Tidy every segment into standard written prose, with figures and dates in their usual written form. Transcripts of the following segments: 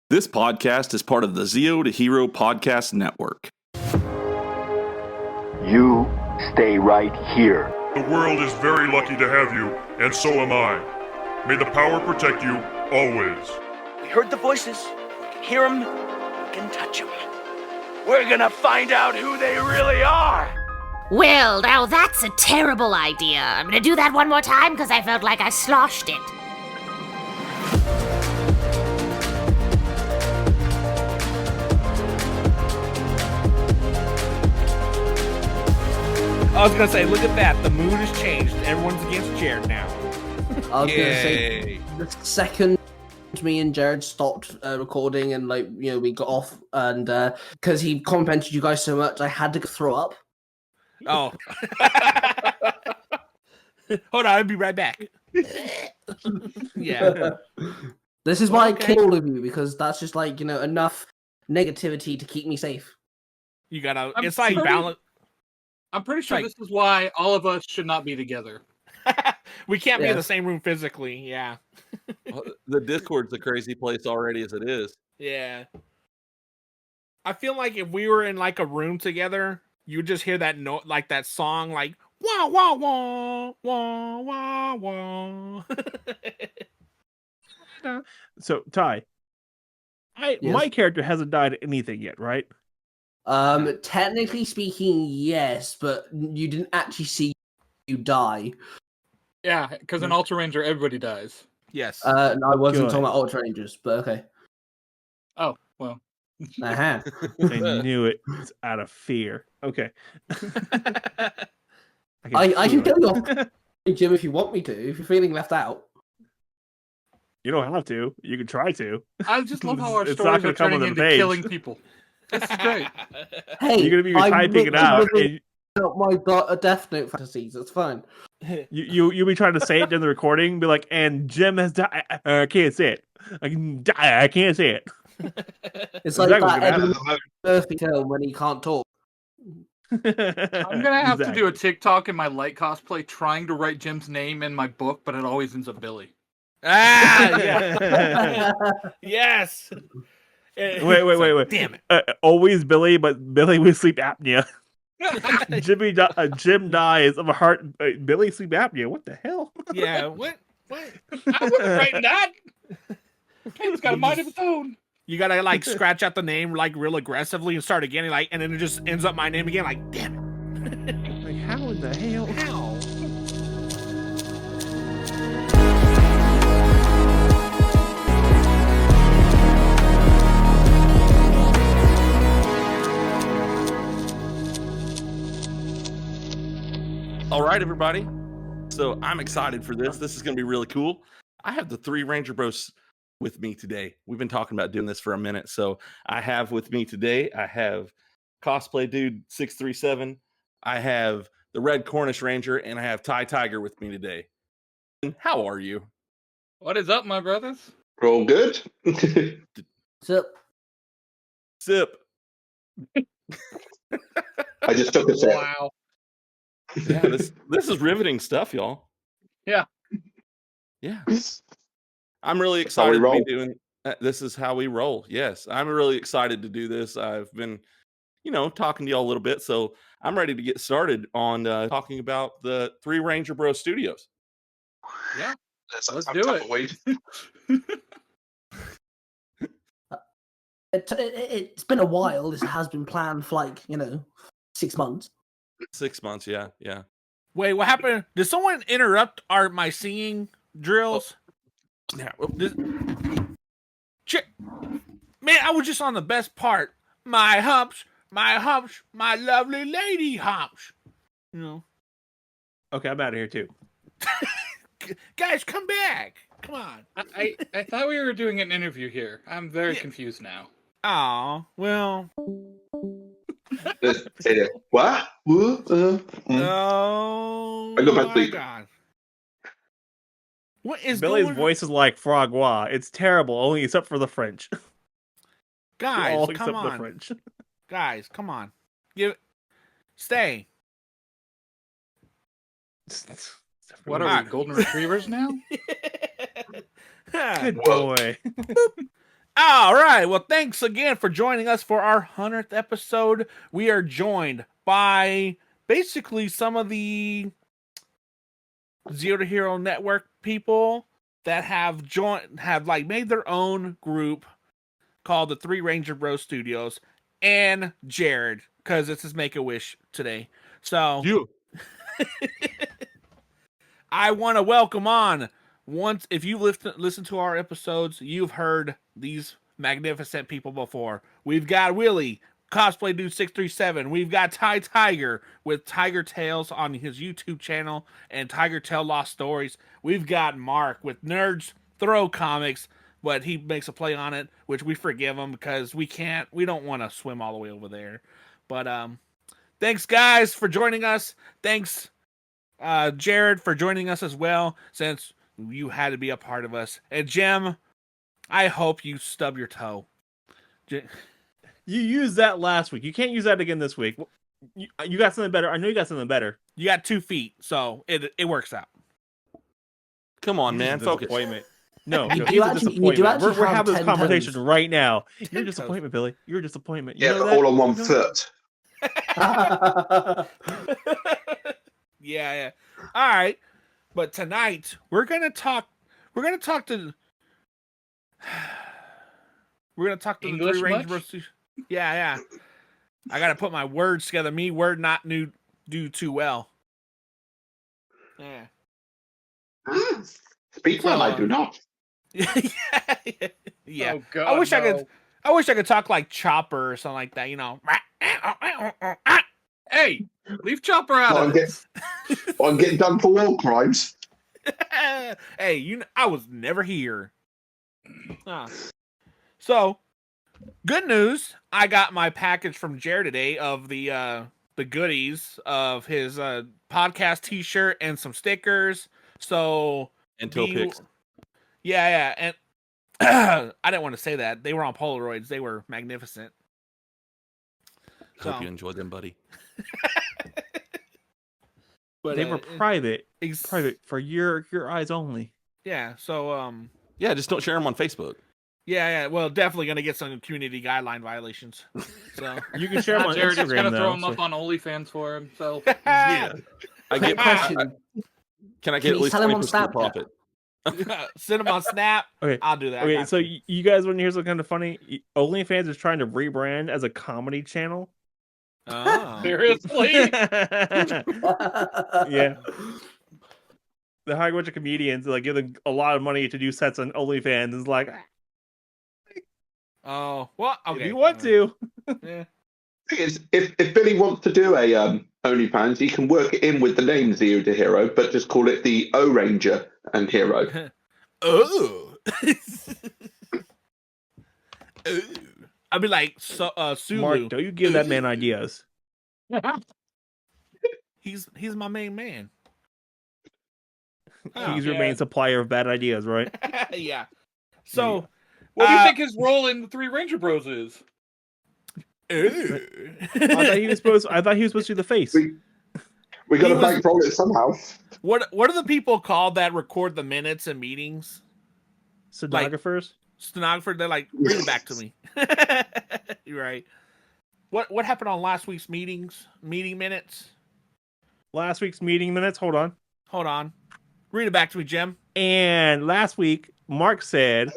This podcast is part of the Zeo to Hero Podcast Network. You stay right here. The world is very lucky to have you, and so am I. May the power protect you, always. We heard the voices. We can hear them. We can touch them. We're gonna find out who they really are. Well, now that's a terrible idea. I'm gonna do that one more time because I felt like I sloshed it. I was gonna say, look at that. The mood has changed. Everyone's against Jared now. I was gonna say the second me and Jared stopped recording and we got off, and because he complimented you guys so much, I had to throw up. Oh. Hold on, I'll be right back. Yeah. This is why I kill all of you, because that's just enough negativity to keep me safe. You gotta. It's like balance. I'm pretty sure this is why all of us should not be together. We can't be in the same room physically. Yeah. The Discord's a crazy place already as it is. Yeah. I feel like if we were in like a room together, you would just hear that note, like that song, like wah wah wah wah wah wah. So Tai, my character hasn't died anything yet, right? Technically speaking, yes, but you didn't actually see you die. Yeah, because in Ultra Ranger, everybody dies. Yes. I wasn't talking about Ultra Rangers, but okay. Oh, well. I knew it. It's out of fear. Okay. I can kill you off, Jim, if you want me to, if you're feeling left out. You don't have to. You can try to. I just love how our stories are turning into killing people. This is great. Hey, you're gonna be typing it out. My Death Note fantasies. That's fine. You'll be trying to say it in the recording. Be like, and Jim has died. I can't say it. I can't say it. It's like that Eddie Murphy film when he can't talk. I'm gonna have to do a TikTok in my light cosplay trying to write Jim's name in my book, but it always ends up Billy. Ah, yeah. Yes. Wait. Damn it. Always Billy, but Billy with sleep apnea. Jim dies of a heart. Billy sleep apnea. What the hell? Yeah. What? I wasn't writing that. It's got a mind of its own. You gotta like scratch out the name like real aggressively and start again, and then it just ends up my name again. Like, damn it! Like, how in the hell? How? All right, everybody. So I'm excited for this. This is going to be really cool. I have the 3 Ranger Bros with me today. We've been talking about doing this for a minute. So I have with me today, I have Cosplay Dude 637. I have the Red Cornish Ranger, and I have Tai Tiger with me today. How are you? What is up, my brothers? Roll good. Sip. I just took a sip. Wow. Yeah, this is riveting stuff, y'all. Yeah. I'm really excited to be doing. This is how we roll. Yes, I'm really excited to do this. I've been, talking to y'all a little bit, so I'm ready to get started on talking about the 3 Ranger Bro Studios. Yeah, let's do it. It's been a while. This has been planned for 6 months. 6 months, yeah. Wait, what happened? Did someone interrupt my singing drills? Yeah. Man, I was just on the best part. My humps, my lovely lady humps. Okay, I'm out of here too. Guys, come back. Come on. I thought we were doing an interview here. I'm very confused now. Oh, well. Say that. What? Oh, I go back to sleep. God. What is Billy's voice is like frogwa. It's terrible, only except for the French. Guys, come on. The French. Guys, come on. Stay. What are we, golden retrievers now? Good boy. All right. Well, thanks again for joining us for our 100th episode. We are joined by basically some of the Zero to Hero Network people that have made their own group called the Three Ranger Bros Studios, and Jared, because it's his Make-A-Wish today. So I want to welcome on. Once, if you've listened to our episodes, you've heard these magnificent people before. We've got Willy, Cosplay Dude 637. We've got Tai Tiger with Tiger Tales on his YouTube channel and Tiger Tale Lost Stories. We've got Mark with Nerds Throw Comics, but he makes a play on it, which we forgive him because we don't want to swim all the way over there. But thanks guys for joining us. Thanks Jared for joining us as well, since you had to be a part of us. And Jim, I hope you stub your toe. You used that last week. You can't use that again this week. You got something better. I know you got something better. You got 2 feet, so it works out. Come on, man. Focus. No, You he's do a actually- disappointment. you do actually We're have having this 10 conversation toes. right now. You're a 10 disappointment, Billy. You're a disappointment. You Yeah, know but that? all on one You know foot. Yeah. All right. But tonight we're gonna talk to the English Three Ranger much? Bros. Yeah. I gotta put my words together. Me word not do too well. Yeah. Speak well, I do not. Yeah. Oh, God, I wish no. I could talk like Chopper or something like that. You know. Hey, leave Chopper out of this. I'm getting done for war crimes. Hey, I was never here. So, good news. I got my package from Jared today of the goodies of his podcast T-shirt and some stickers. So And toe pics. Yeah, and I didn't want to say that. They were on Polaroids. They were magnificent. Hope you enjoyed them, buddy. But they were private for your eyes only. Yeah. So yeah, just don't share them on Facebook. Yeah. Well, definitely gonna get some community guideline violations. So you can share them on Jared is Instagram. gonna though, throw them so. up on OnlyFans for himself. Yeah. I get Question. Can I get at least sell 'em on 20% Snapchat? profit? Send them on Snap. Okay, I'll do that. Okay, so you guys want to hear something kind of funny? OnlyFans is trying to rebrand as a comedy channel. Oh. Seriously? Yeah. They hire a bunch of comedians to give them a lot of money to do sets on OnlyFans. It's like, oh, well, okay. if you want to. Yeah. Thing is, if Billy wants to do a OnlyFans, he can work it in with the name Zero to Hero, but just call it the O Ranger and Hero. Oh. I'd be like, Sulu. Mark, don't you give that man ideas. He's my main man. He's your main supplier of bad ideas, right? Yeah. So, what do you think his role in the Three Ranger Bros is? I thought he was supposed to be the face. We got to bankroll it somehow. What are the people called that record the minutes and meetings? Stenographers? Stenographer, they're like, read it back to me. You're right. What happened on last week's meeting minutes? Last week's meeting minutes? Hold on. Read it back to me, Jim. And last week, Mark said,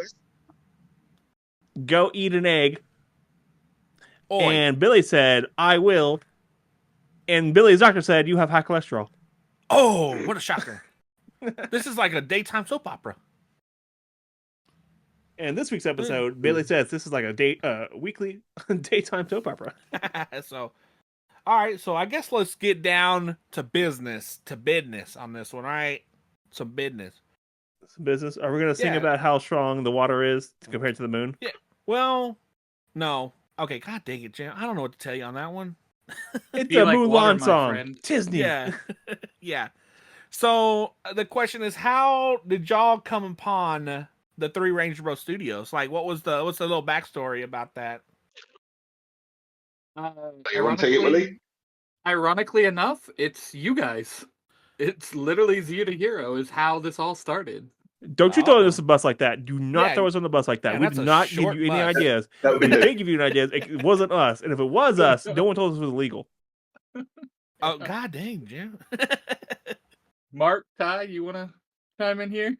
go eat an egg. Oy. And Billy said, I will. And Billy's doctor said, you have high cholesterol. Oh, what a shocker. This is like a daytime soap opera. And this week's episode, Billy says this is like a weekly daytime soap opera. So, all right. So I guess let's get down to business on this one. All right. Some business. Are we going to sing about how strong the water is compared to the moon? Yeah. Well, no. Okay. God dang it, Jim. I don't know what to tell you on that one. It's a like Mulan song. Tisney. Yeah. Yeah. So the question is, how did y'all come upon the Three Ranger Bros Studios? Like, what's the little backstory about that? You want to take it, Willy? Ironically enough, it's you guys. It's literally Zero to Hero is how this all started. Don't you throw us on the bus like that. Do not throw us on the bus like that. Yeah, We that's did a not give short you any bus. ideas. That would be We did give you any ideas. It wasn't us. And if it was us, no one told us it was illegal. Oh, god dang, Jim. Mark, Ty, you want to chime in here?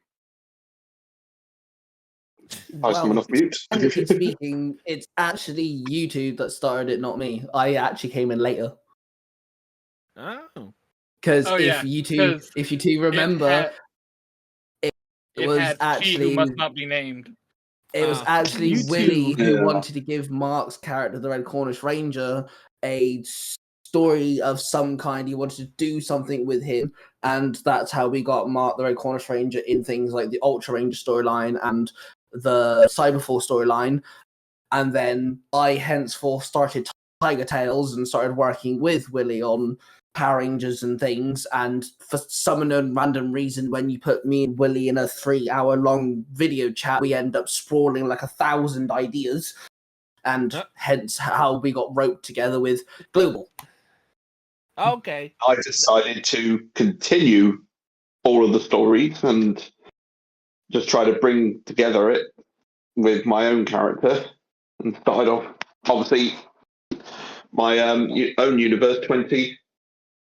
Someone off mute. Technically speaking, it's actually you two that started it, not me. I actually came in later. Oh. Because Oh, yeah, if you two remember, it was had she actually who must not be named. it was actually You Willy two. who Yeah. wanted to give Mark's character, the Red Cornish Ranger, a story of some kind. He wanted to do something with him, and that's how we got Mark, the Red Cornish Ranger, in things like the Ultra Ranger storyline and the Cyberforce storyline. And then I henceforth started Tiger Tales and started working with Willy on Power Rangers and things, and for some unknown random reason, when you put me and Willy in a 3-hour-long video chat, we end up sprawling like 1,000 ideas, and hence how we got roped together with Global. Okay. I decided to continue all of the stories and just try to bring together it with my own character and started off, obviously, my own Universe 20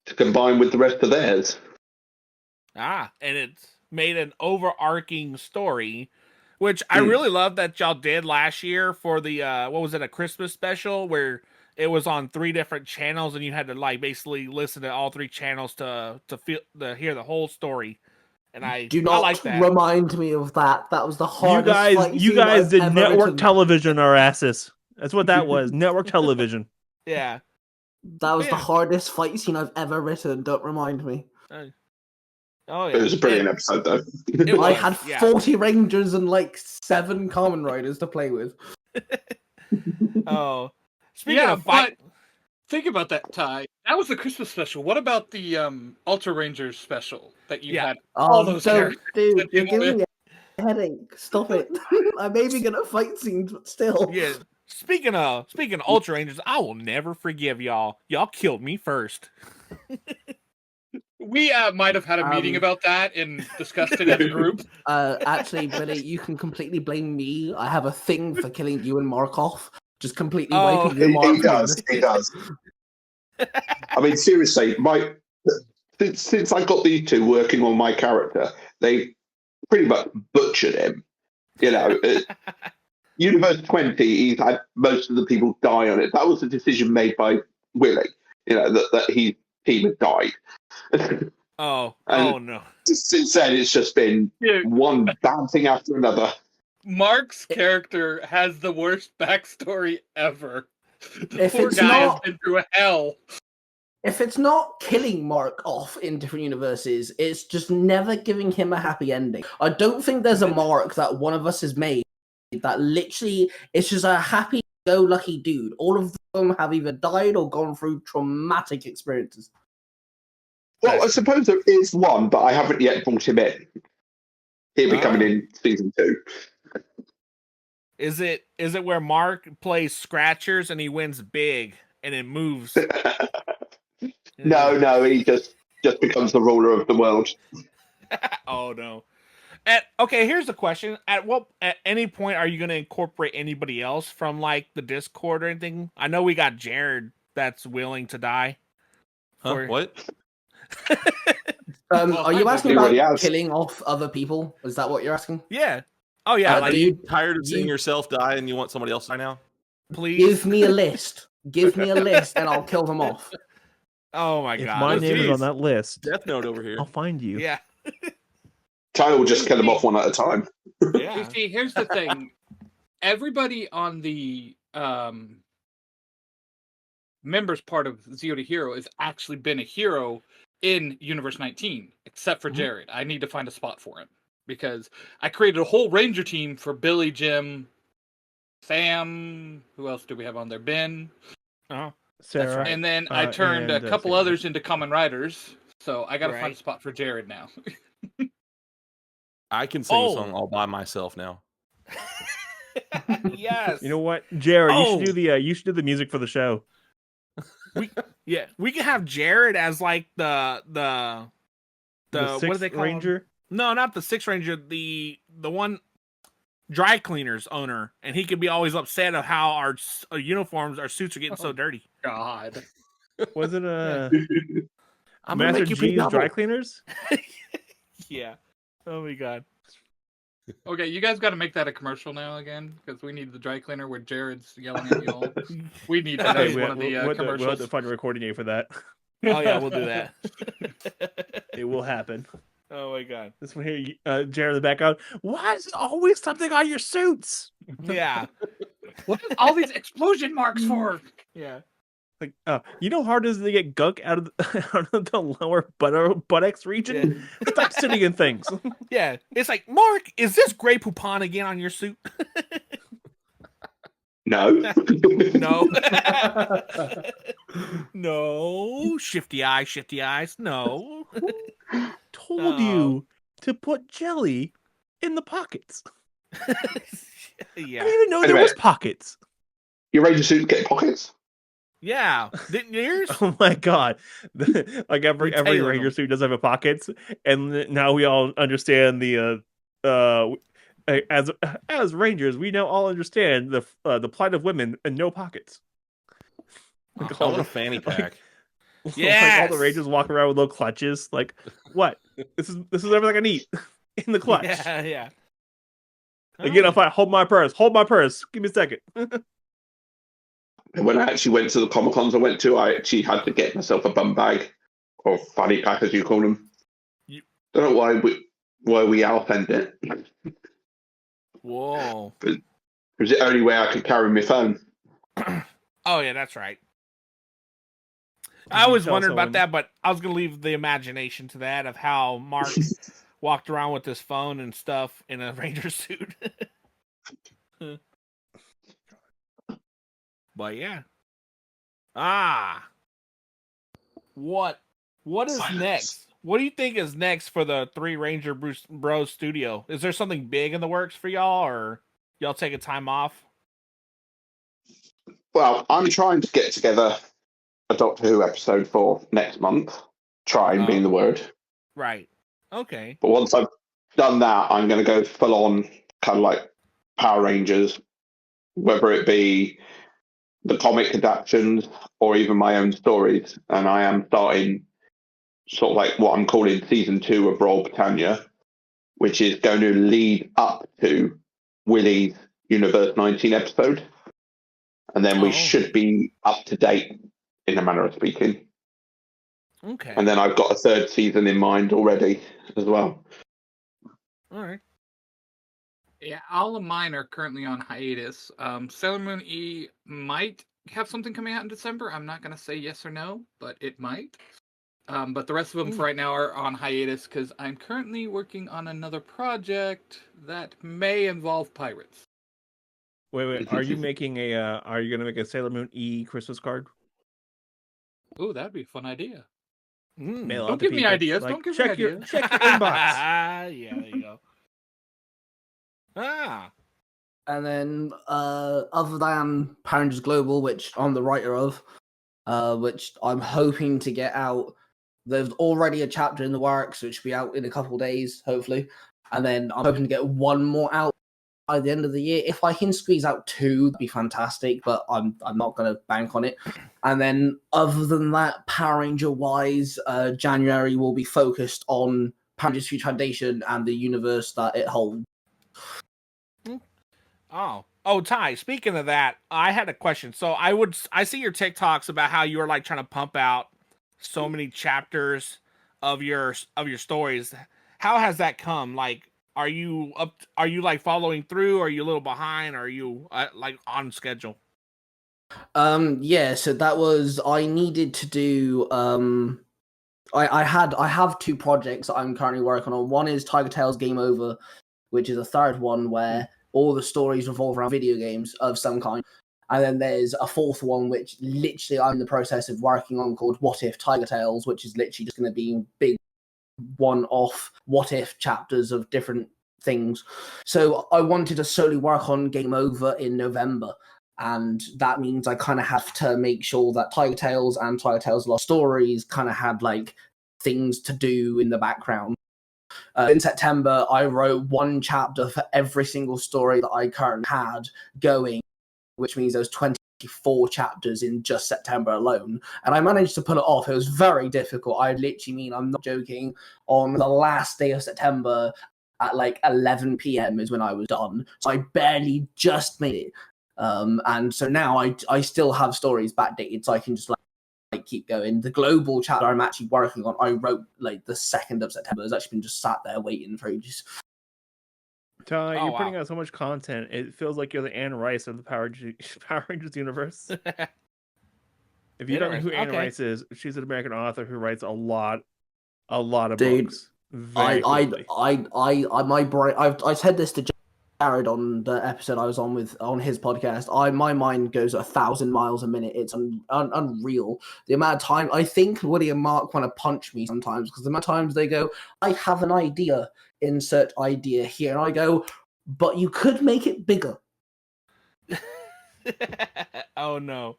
to combine with the rest of theirs. And it's made an overarching story, which I really love that y'all did last year for the what was it, a Christmas special where it was on 3 different channels and you had to like basically listen to all 3 channels to hear the whole story. And I like that. Remind me of that. That was the hardest. You guys did network television our asses. That's what that was. Network television. Yeah. That was the hardest fight scene I've ever written. Don't remind me. Oh yeah. It was a brilliant episode, though. I had 40 Rangers and like 7 Common Riders to play with. Oh. Speaking of fight, think about that, Ty. That was the Christmas special. What about the Ultra Rangers special that you had? All those characters. Dude, you're giving me a headache. Stop it. I'm maybe gonna fight scenes, but still. Yeah. Speaking of Ultra Rangers, I will never forgive y'all. Y'all killed me first. We might have had a meeting about that and discussed it as a group. Actually, Billy, you can completely blame me. I have a thing for killing you and Markov. Just completely Oh, wiping your mark. He does. I mean, seriously, since I got these two working on my character, they pretty much butchered him. You know, Universe 20, he's had most of the people die on it. That was a decision made by Willy. You know that he had died. Oh And no! Since then, it's just been one bad thing after another. Mark's character has the worst backstory ever. The If poor it's guy has not- been through hell. If it's not killing Mark off in different universes, it's just never giving him a happy ending. I don't think there's a Mark that one of us has made that literally it's just a happy-go-lucky dude. All of them have either died or gone through traumatic experiences. Well, I suppose there is one, but I haven't yet brought him in. He'll be coming in season 2. Is it where Mark plays Scratchers and he wins big and it moves? No, he just becomes the ruler of the world. Oh no. Okay, here's the question. At any point are you going to incorporate anybody else from like the Discord or anything? I know we got Jared that's willing to die. What? Are you asking already about has. killing off other people? Is that what you're asking? Yeah. Oh yeah. Are you tired of seeing yourself die and you want somebody else to die now? Please give me a list. Give me a list, and I'll kill them off. Oh my If god. my name is on that list, Death Note over here. I'll find you. Yeah. Tyler will just kill them off one at a time. Yeah. You see, here's the thing. Everybody on the members part of Zero to Hero has actually been a hero in Universe 19, except for Jared. I need to find a spot for him because I created a whole Ranger team for Billy, Jim, Sam. Who else do we have on there? Ben. Oh, Sarah. Right. And then I turned a couple Sarah. others into Common Riders. So I got to find a Right. spot for Jared now. I can sing a song all by myself now. Yes. You know what, Jared? Oh. You should do the music for the show. We can have Jared as like the The what do they Sixth call him? Ranger. No, not the Six Ranger. The one dry cleaners owner, and he could be always upset of how our uniforms, our suits are getting so dirty. God. Was it a I'm gonna Master make you pay G's double. dry cleaners? Yeah. Oh my god. Okay, you guys got to make that a commercial now again, because we need the dry cleaner where Jared's yelling at you all. We need that as one of the we'll have commercials. to find a recording date for that. Oh yeah, we'll do that. It will happen. Oh my god. This one here, Jared in the background. Why is it always something on your suits? Yeah. What is all these explosion marks for? Yeah. Like, you know how hard it is to get gunk out of the lower buttocks region? Yeah. Stop sitting in things. Yeah. It's like, Mark, is this Grey Poupon again on your suit? No. No. No. Shifty eyes. No. Told you to put jelly in the pockets. Yeah. I didn't even know Anyway. there was pockets. Your Ranger suits get pockets? Yeah. Didn't yours? Oh my god! Like every tailoring Ranger them. suit does have a pockets, and now we all understand the as Rangers, we now all understand the plight of women and no pockets. Like I want a fanny pack. Like Yes! all the Rangers walk around with little clutches. Like, what? This is everything I need in the clutch. Yeah. Again, if I hold my purse, give me a second. And when I actually went to the Comic Cons I went to, I actually had to get myself a bum bag, or fanny pack as you call them. Don't know why we outfend it. Whoa. But it was the only way I could carry my phone. Oh yeah, that's right. I always tell wondered about someone- that, but I was gonna leave the imagination to that of how Mark walked around with his phone and stuff in a Ranger suit. But yeah. What is next? What do you think is next for the Three Ranger Bros studio? Is there something big in the works for y'all, or y'all taking time off? Well, I'm trying to get together a Doctor Who episode for next month. Trying being the word. Right. Okay. But once I've done that, I'm going to go full on kind of like Power Rangers, whether it be the comic adaptations or even my own stories. And I am starting sort of like what I'm calling season 2 of Royal Britannia, which is going to lead up to Willy's Universe 19 episode. And then we should be up to date in a manner of speaking. Okay. And then I've got a third season in mind already as well. All right. Yeah, all of mine are currently on hiatus. Sailor Moon E might have something coming out in December. I'm not going to say yes or no, but it might. But the rest of them for right now are on hiatus because I'm currently working on another project that may involve pirates. Wait. Are you making a? Are you gonna make a Sailor Moon E Christmas card? Ooh, that'd be a fun idea. Mail out Don't to give me people. ideas. Like, Don't give check me your ideas. check your inbox. Yeah, there you go. And then, other than Power Rangers Global, which I'm the writer of, which I'm hoping to get out, there's already a chapter in the works, which will be out in a couple of days, hopefully. And then I'm hoping to get one more out by the end of the year. If I can squeeze out 2, that'd be fantastic, but I'm not going to bank on it. And then, other than that, Power Ranger-wise, January will be focused on Power Rangers Future Foundation and the universe that it holds. Oh, Tai, speaking of that, I had a question. So I see your TikToks about how you were like trying to pump out so many chapters of your stories. How has that come? Like, are you like following through? Are you a little behind? Are you like on schedule? Yeah, so that was I needed to do I have 2 projects that I'm currently working on. One is Tiger Tales Game Over, which is a third one where all the stories revolve around video games of some kind. And then there's a 4th one, which literally I'm in the process of working on, called What If Tiger Tales, which is literally just going to be big one-off what if chapters of different things. So I wanted to solely work on Game Over in November. And that means I kind of have to make sure that Tiger Tales and Tiger Tales Lost Stories kind of had like things to do in the background. In September, I wrote one chapter for every single story that I currently had going, which means there was 24 chapters in just September alone. And I managed to pull it off. It was very difficult. I'm not joking, on the last day of September at like 11 p.m. is when I was done. So I barely just made it. And so now I still have stories backdated, so I can just like keep going. The global chapter I'm actually working on, I wrote like the 2nd of September. It's actually been just sat there waiting for ages. Tai, you're putting out so much content. It feels like you're the Anne Rice of the Power Rangers universe. If you don't know who Anne Rice is, she's an American author who writes a lot of books. I said this to Jared on the episode I was on his podcast. My mind goes 1,000 miles a minute. It's unreal. The amount of time I think Willy and Mark want to punch me sometimes, because the amount of times they go, I have an idea, insert idea here, and I go, but you could make it bigger. Oh no.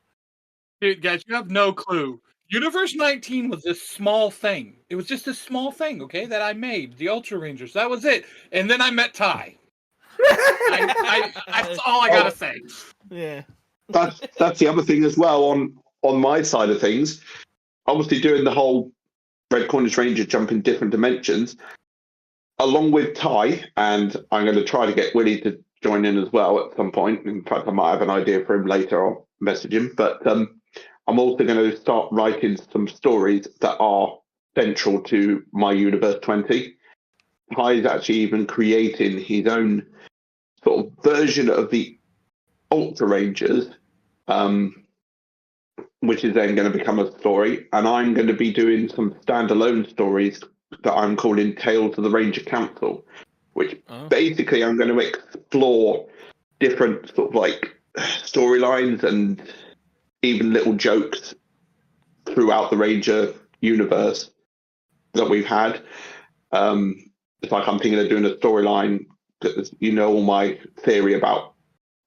Dude, guys, you have no clue. Universe 19 was this small thing. It was just this small thing, okay, that I made. The Ultra Rangers. That was it. And then I met Tai. That's all I gotta say. Yeah. That's the other thing as well on my side of things. Obviously doing the whole Red Cornish Ranger jump in different dimensions, along with Tai, and I'm going to try to get Willy to join in as well at some point. In fact, I might have an idea for him later. I'll message him. But I'm also going to start writing some stories that are central to my Universe 20. Tai is actually even creating his own sort of version of the Ultra Rangers, which is then going to become a story. And I'm going to be doing some standalone stories that I'm calling Tales of the Ranger Council, which basically I'm going to explore different sort of like storylines and even little jokes throughout the Ranger universe that we've had. It's like I'm thinking of doing a storyline that, you know, all my theory about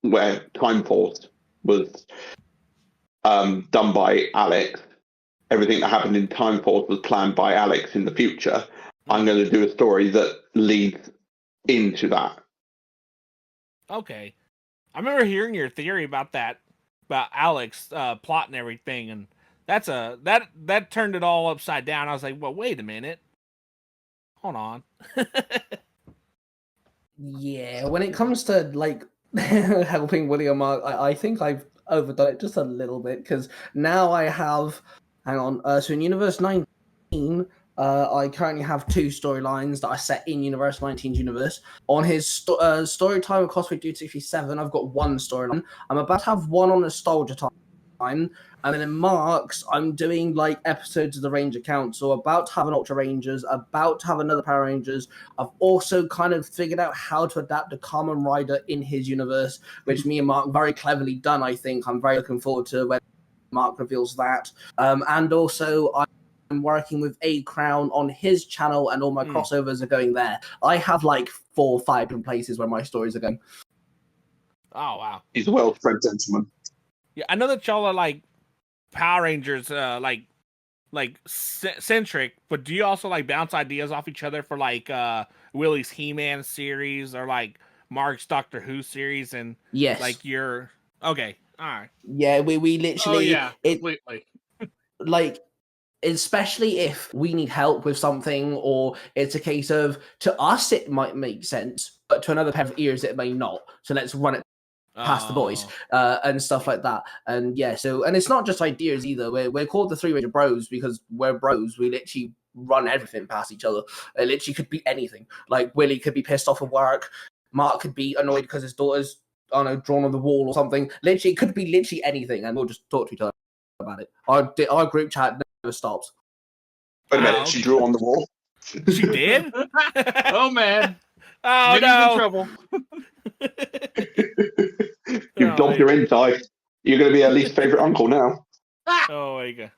where Time Force was done by Alex. Everything that happened in Time Force was planned by Alex in the future. I'm going to do a story that leads into that. Okay. I remember hearing your theory about that, about Alex plot and everything, and that turned it all upside down. I was like, well, wait a minute. Hold on. Yeah, when it comes to like helping Willy and Mark, I think I've overdone it just a little bit, because now I have, so in Universe 19, I currently have 2 storylines that are set in Universe 19's universe. On his story time of Cosmic Dude 67, I've got 1 storyline. I'm about to have 1 on Nostalgia Time. And then in Mark's, I'm doing like episodes of the Ranger Council, about to have an Ultra Rangers, about to have another Power Rangers. I've also kind of figured out how to adapt a Kamen Rider in his universe, which me and Mark very cleverly done, I think. I'm very looking forward to when Mark reveals that. And also, I'm working with A Crown on his channel, and all my crossovers are going there. I have like 4 or 5 different places where my stories are going. Oh, wow. He's a well-bred gentleman. Yeah, I know that y'all are like Power Rangers, centric, but do you also like bounce ideas off each other for like Willy's He-Man series or like Mark's Doctor Who series? And yes, like your okay, all right, yeah, we literally, completely. Like, especially if we need help with something, or it's a case of, to us it might make sense, but to another pair of ears it may not. So let's run it past the boys and stuff like that. And yeah, so, and it's not just ideas either. We're called the 3 Ranger Bros because we're bros. We literally run everything past each other. It literally could be anything. Like Willy could be pissed off at work. Mark could be annoyed because his daughter's, I don't know, drawn on the wall or something. Literally, it could be literally anything, and we'll just talk to each other about it. Our group chat never stops. Wait a minute, she drew on the wall? She did? Oh, man. Oh, Minnie's no. in trouble. You've dobbed her in, Tai. You're going to be her least favourite uncle now. Oh, my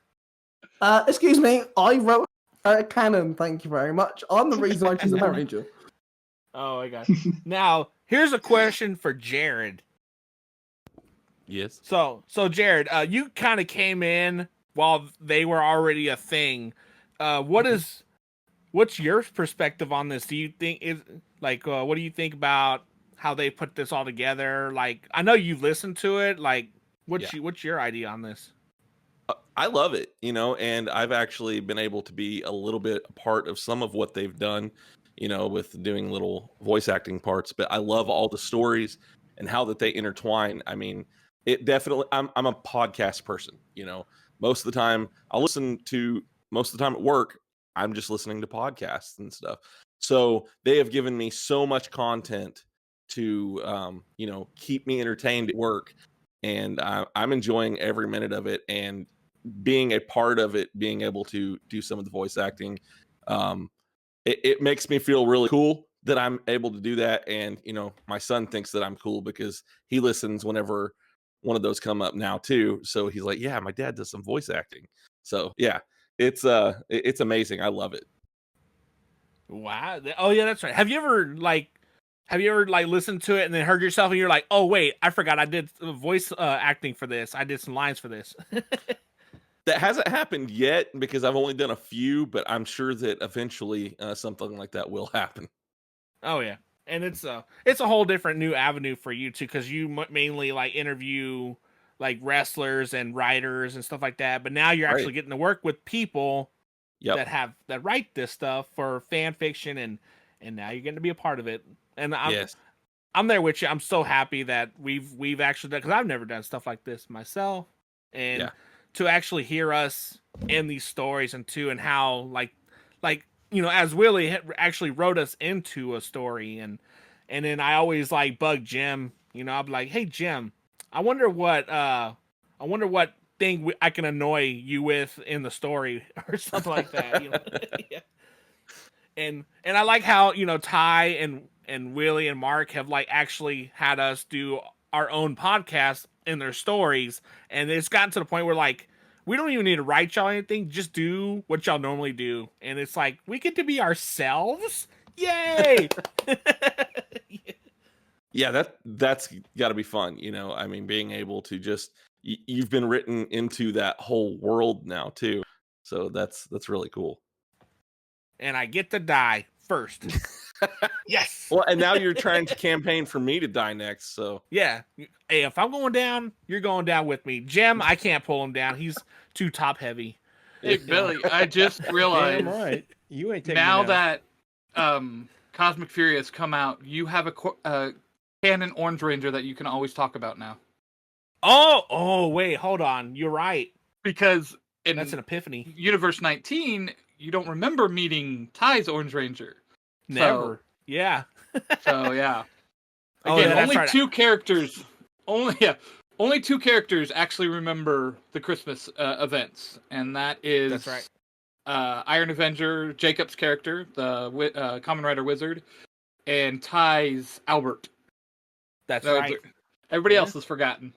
God. Excuse me, I wrote a canon, thank you very much. I'm the reason I choose a Power Ranger. Oh, my God. Now, here's a question for Jared. Yes. So Jared, you kind of came in while they were already a thing. What is what's your perspective on this? Do you think what do you think about how they put this all together? Like, I know you've listened to it. Like, what's your idea on this? I love it, and I've actually been able to be a little bit a part of some of what they've done, with doing little voice acting parts. But I love all the stories and how that they intertwine. I mean, it definitely. I'm a podcast person. Most of the time most of the time at work, I'm just listening to podcasts and stuff. So they have given me so much content to keep me entertained at work, and I'm enjoying every minute of it. And being a part of it, being able to do some of the voice acting, it makes me feel really cool that I'm able to do that. And my son thinks that I'm cool because he listens whenever one of those come up now too. So he's like, yeah, my dad does some voice acting. So yeah, it's amazing. I love it. Wow. Oh yeah, that's right. Have you ever listened to it and then heard yourself and you're like, oh wait, I forgot I did voice acting for this. I did some lines for this. That hasn't happened yet because I've only done a few, but I'm sure that eventually something like that will happen. Oh yeah, and it's a whole different new avenue for you too, because you mainly like interview like wrestlers and writers and stuff like that. But now you're actually getting to work with people that write this stuff for fan fiction, and now you're getting to be a part of it. And I'm there with you. I'm so happy that we've actually done, because I've never done stuff like this myself, and to actually hear us in these stories and how like as Willy actually wrote us into a story, and then I always like bug Jim. I'll be like, hey Jim, I wonder what thing I can annoy you with in the story or something like that. Yeah. And I like how Ty and Willy and Mark have like actually had us do our own podcast in their stories, and it's gotten to the point where like we don't even need to write y'all anything, just do what y'all normally do, and it's like we get to be ourselves. Yay! Yeah, that's got to be fun. I mean, being able to just you've been written into that whole world now too, so that's really cool. And I get to die first. Yes. Well, and now you're trying to campaign for me to die next. So yeah. Hey, if I'm going down, you're going down with me. Jim, I can't pull him down. He's too top heavy. Hey, Billy, I just realized. Damn right. You ain't taking now that Cosmic Fury has come out, you have a canon Orange Ranger that you can always talk about now. Oh, wait, hold on. You're right. Because that's an epiphany. Universe 19, you don't remember meeting Ty's Orange Ranger. Never. Yeah. So yeah. Again, only two characters. Only two characters actually remember the Christmas events, and that is that's right. Iron Avenger, Jacob's character, the Kamen Rider Wizard, and Ty's Albert. That's right. Everybody else is forgotten.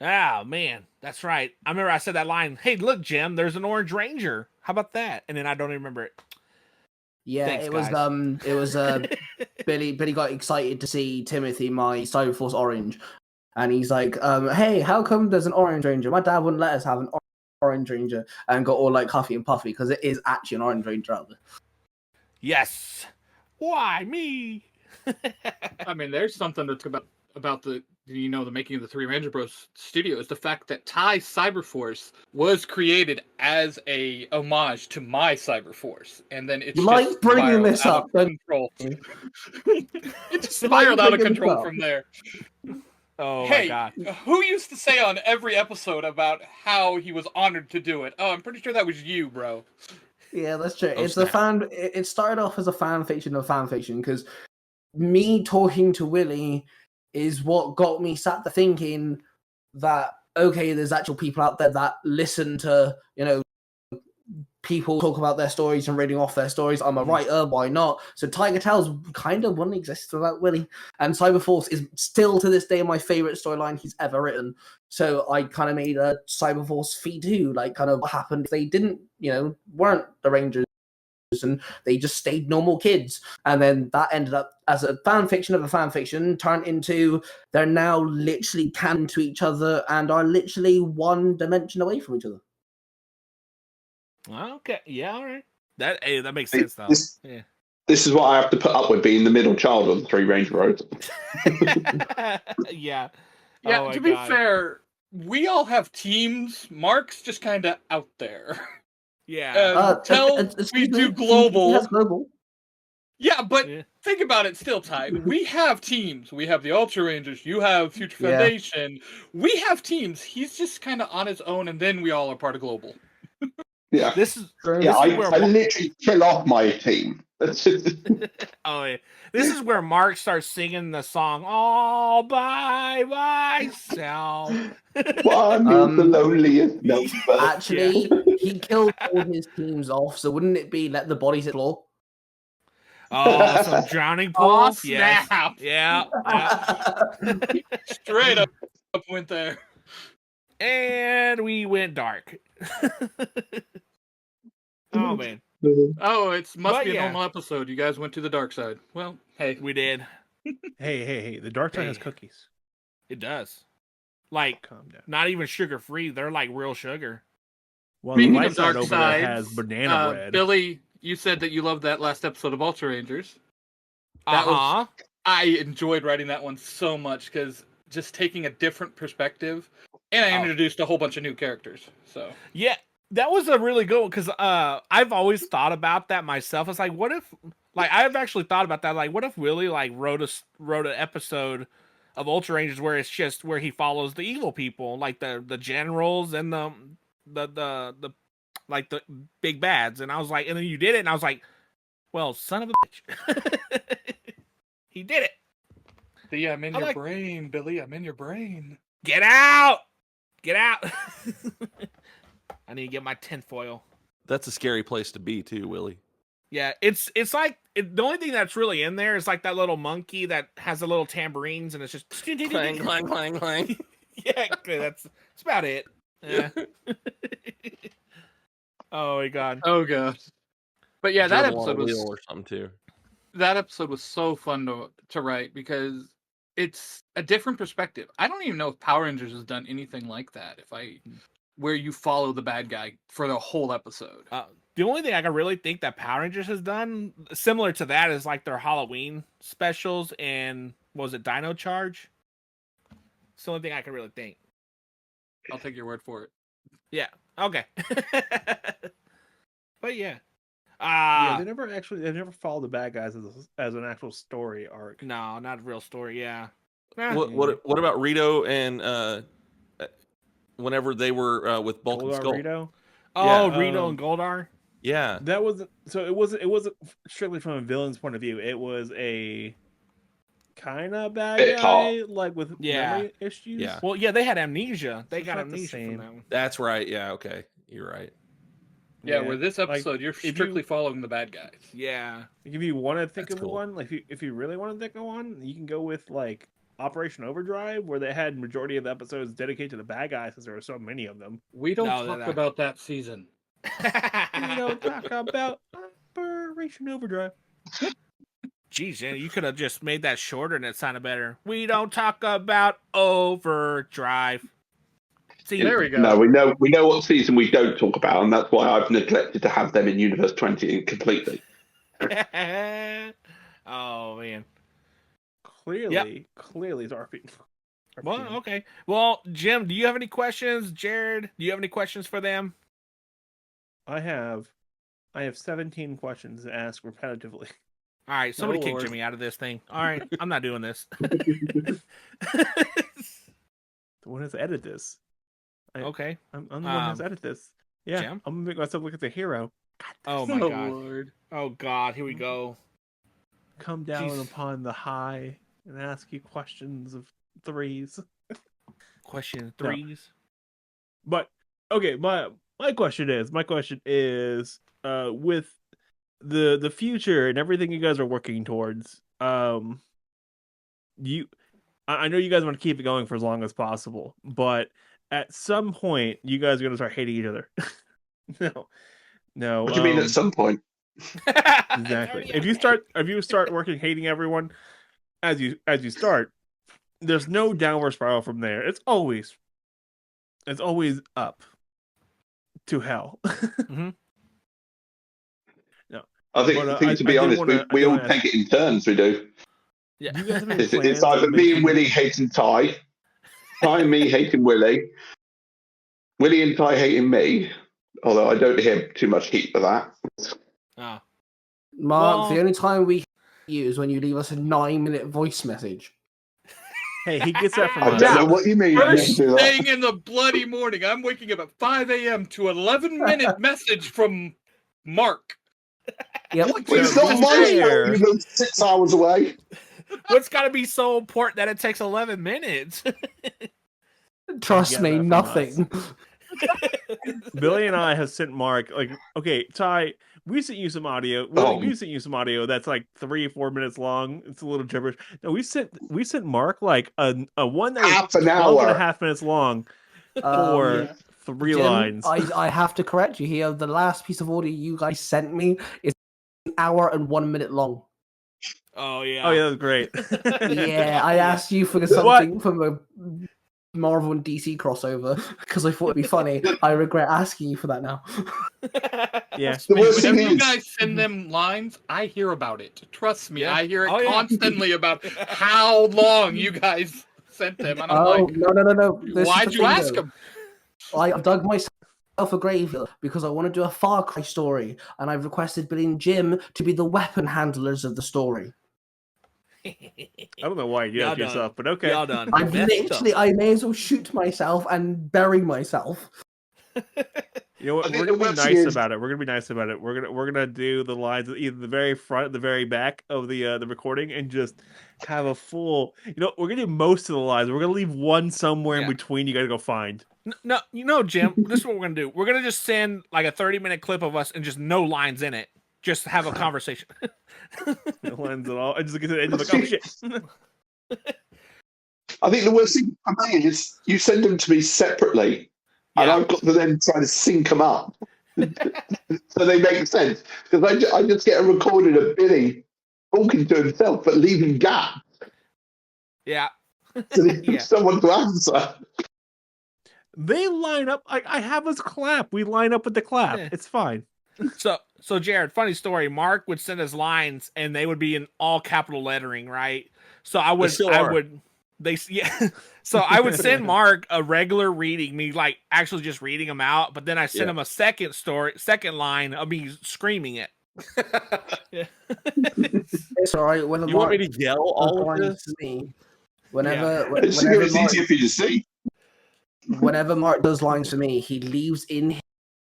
Oh man, that's right. I remember I said that line. Hey, look, Jim, there's an Orange Ranger. How about that? And then I don't even remember it. Yeah, Thanks, it was Billy got excited to see Timothy, my Cyberforce Orange, and he's like, hey, how come there's an Orange Ranger? My dad wouldn't let us have an Orange Ranger, and got all like huffy and puffy because it is actually an Orange Ranger out there. Yes. Why me? I mean, there's something that's about the making of the Three Ranger Bros studio is the fact that Tai Cyberforce was created as a homage to my Cyberforce, and then it's just bringing this up. Control. It just spiraled out of control from there. Oh my God! Who used to say on every episode about how he was honored to do it? Oh, I'm pretty sure that was you, bro. Yeah, that's true. It's the fan. It started off as a fan fiction of fan fiction because me talking to Willy is what got me sat there thinking that, okay, there's actual people out there that listen to, people talk about their stories and reading off their stories. I'm a writer, why not? So Tiger Tales kind of wouldn't exist without Willy. And Cyberforce is still to this day my favorite storyline he's ever written. So I kind of made a Cyberforce feed too, like kind of what happened if they didn't, weren't the Rangers, and they just stayed normal kids, and then that ended up as a fan fiction of a fan fiction turned into they're now literally canon to each other and are literally one dimension away from each other. Okay, yeah, all right. That makes sense though. This is what I have to put up with being the middle child on the Three Ranger Road. Yeah. Yeah, to be fair, we all have teams. Mark's just kind of out there. Yeah. Until we do global. Has global. Yeah, but think about it still, Ty. We have teams. We have the Ultra Rangers. You have Future Foundation. We have teams. He's just kind of on his own, and then we all are part of global. Yeah. This is I literally kill off my team. Oh, yeah. This is where Mark starts singing the song all by myself. One is the loneliest number. Actually, he killed all his teams off, so wouldn't it be let the bodies explore? Oh, some drowning pool? Oh, snap. Yeah. Straight up went there. And we went dark. Oh, man. Oh, it must be a normal episode. You guys went to the dark side. Well, hey. We did. Hey. The dark side has cookies. It does. Like, calm down. Not even sugar-free. They're like real sugar. Well, the Speaking light of side dark over sides, there has banana bread. Billy, you said that you loved that last episode of Ultra Rangers. I enjoyed writing that one so much because just taking a different perspective, and I introduced a whole bunch of new characters. So yeah, that was a really good one because I've always thought about that myself. It's like, what if, like, I've actually thought about that. Like, what if Willy like wrote an episode of Ultra Rangers where it's just where he follows the evil people, like the generals and the like the big bads. And I was like, and then you did it, and I was like, well, son of a bitch. He did it. See, I'm in your brain, Billy. I'm in your brain. Get out! Get out! I need to get my tinfoil. That's a scary place to be, too, Willy. Yeah, it's like the only thing that's really in there is like that little monkey that has the little tambourines, and it's just clang, clang, clang, clang. Yeah, that's about it. Yeah. Oh my god. Oh god. But yeah, that episode was or something too. That episode was so fun to write because it's a different perspective. I don't even know if Power Rangers has done anything like that. Where you follow the bad guy for the whole episode. The only thing I can really think that Power Rangers has done similar to that is like their Halloween specials and what was it, Dino Charge? It's the only thing I can really think. I'll take your word for it. Yeah. Okay. But yeah. They never followed the bad guys as an actual story arc. No, not a real story. Yeah. What about Rito and whenever they were with Bulk and Skull? Rito? Oh, yeah. Rito and Goldar. Yeah, that wasn't. So it wasn't strictly from a villain's point of view. It was a kind of bad guy, like with memory issues. Yeah. Well, yeah, they had amnesia. They got amnesia from that one. That's right. Yeah. Okay, you're right. Yeah, where this episode, you're strictly following the bad guys. Yeah. If you want to think of one, like if you really want to think of one, you can go with like Operation Overdrive, where they had majority of the episodes dedicated to the bad guys, because there were so many of them. We don't talk about that season. We don't talk about Operation Overdrive. Jeez, you could have just made that shorter and it sounded better. We don't talk about Overdrive. See, there we go. No, we know what season we don't talk about, and that's why I've neglected to have them in Universe 20 completely. Oh man. Clearly it's RP. Well, okay. Well, Jim, do you have any questions? Jared, do you have any questions for them? I have 17 questions to ask repetitively. All right, somebody kick Jimmy out of this thing. All right, I'm not doing this. The one has to edit this. Okay. I'm the one who has to edit this. Yeah, Jim? I'm gonna make myself look at the hero. Oh my god. Lord. Oh god, here we go. Come down upon the high and ask you questions of threes. Question threes. No. But okay, my question is with the future and everything you guys are working towards, I know you guys want to keep it going for as long as possible, but at some point you guys are gonna start hating each other. No. What do you mean at some point? Exactly. If you start working hating everyone as you start, there's no downward spiral from there. It's always up to hell. Mm-hmm. I think to be honest, we all take it in turns. We do. Yeah. It's either me and Willy hating Tai and me hating Willy and Tai hating me. Although I don't hear too much heat for that. Oh. Mark, the only time we you is when you leave us a 9-minute voice message. Hey, he gets that from I don't know what you mean. First thing in the bloody morning. I'm waking up at 5 a.m. to an 11-minute message from Mark. Yep. It's not my fault. You live 6 hours away. What's got to be so important that it takes 11 minutes? Trust me, nothing. Billy and I have sent Mark okay, Tai, we sent you some audio. We sent you some audio that's like 3 or 4 minutes long. It's a little gibberish. No, we sent Mark like a one that half was an hour, 12.5 minutes long for 3 lines. I have to correct you here. The last piece of audio you guys sent me is an hour and 1 minute long. Oh yeah. Oh yeah, that's great. Yeah, I asked you for something from a Marvel and DC crossover because I thought it'd be funny. I regret asking you for that now. Yeah. Whenever you guys send them lines, I hear about it. Trust me, I hear it constantly about how long you guys sent them. And I'm like, no. Why'd you ask them? I've dug myself a grave because I want to do a Far Cry story, and I've requested Billy and Jim to be the weapon handlers of the story. I don't know why you did that yourself, but okay. Y'all done. I may as well shoot myself and bury myself. You know what? We're gonna be nice about it. We're gonna be nice about it. We're gonna do the lines at either the very front, the very back of the recording, and just have a full. We're gonna do most of the lines. We're gonna leave one somewhere in between. You gotta go find. No, Jim. This is what we're gonna do. We're gonna just send like a 30-minute clip of us and just no lines in it. Just have a conversation. No lines at all. I just get to the end of like, oh shit. I think the worst thing for me is you send them to me separately, and I've got to then try to sync them up so they make sense. Because I just get a recording of Billy talking to himself but leaving gaps. Yeah. So they need someone to answer. They line up. I have us clap. We line up with the clap. Yeah. It's fine. So Jared, funny story. Mark would send us lines, and they would be in all capital lettering, right? So I would. So I would send Mark a regular reading, me like actually just reading them out, but then I send him a second line of me screaming it. It's all right. When you want me to yell all of this? Whenever it's easier for you to see. Whenever Mark does lines for me, he leaves in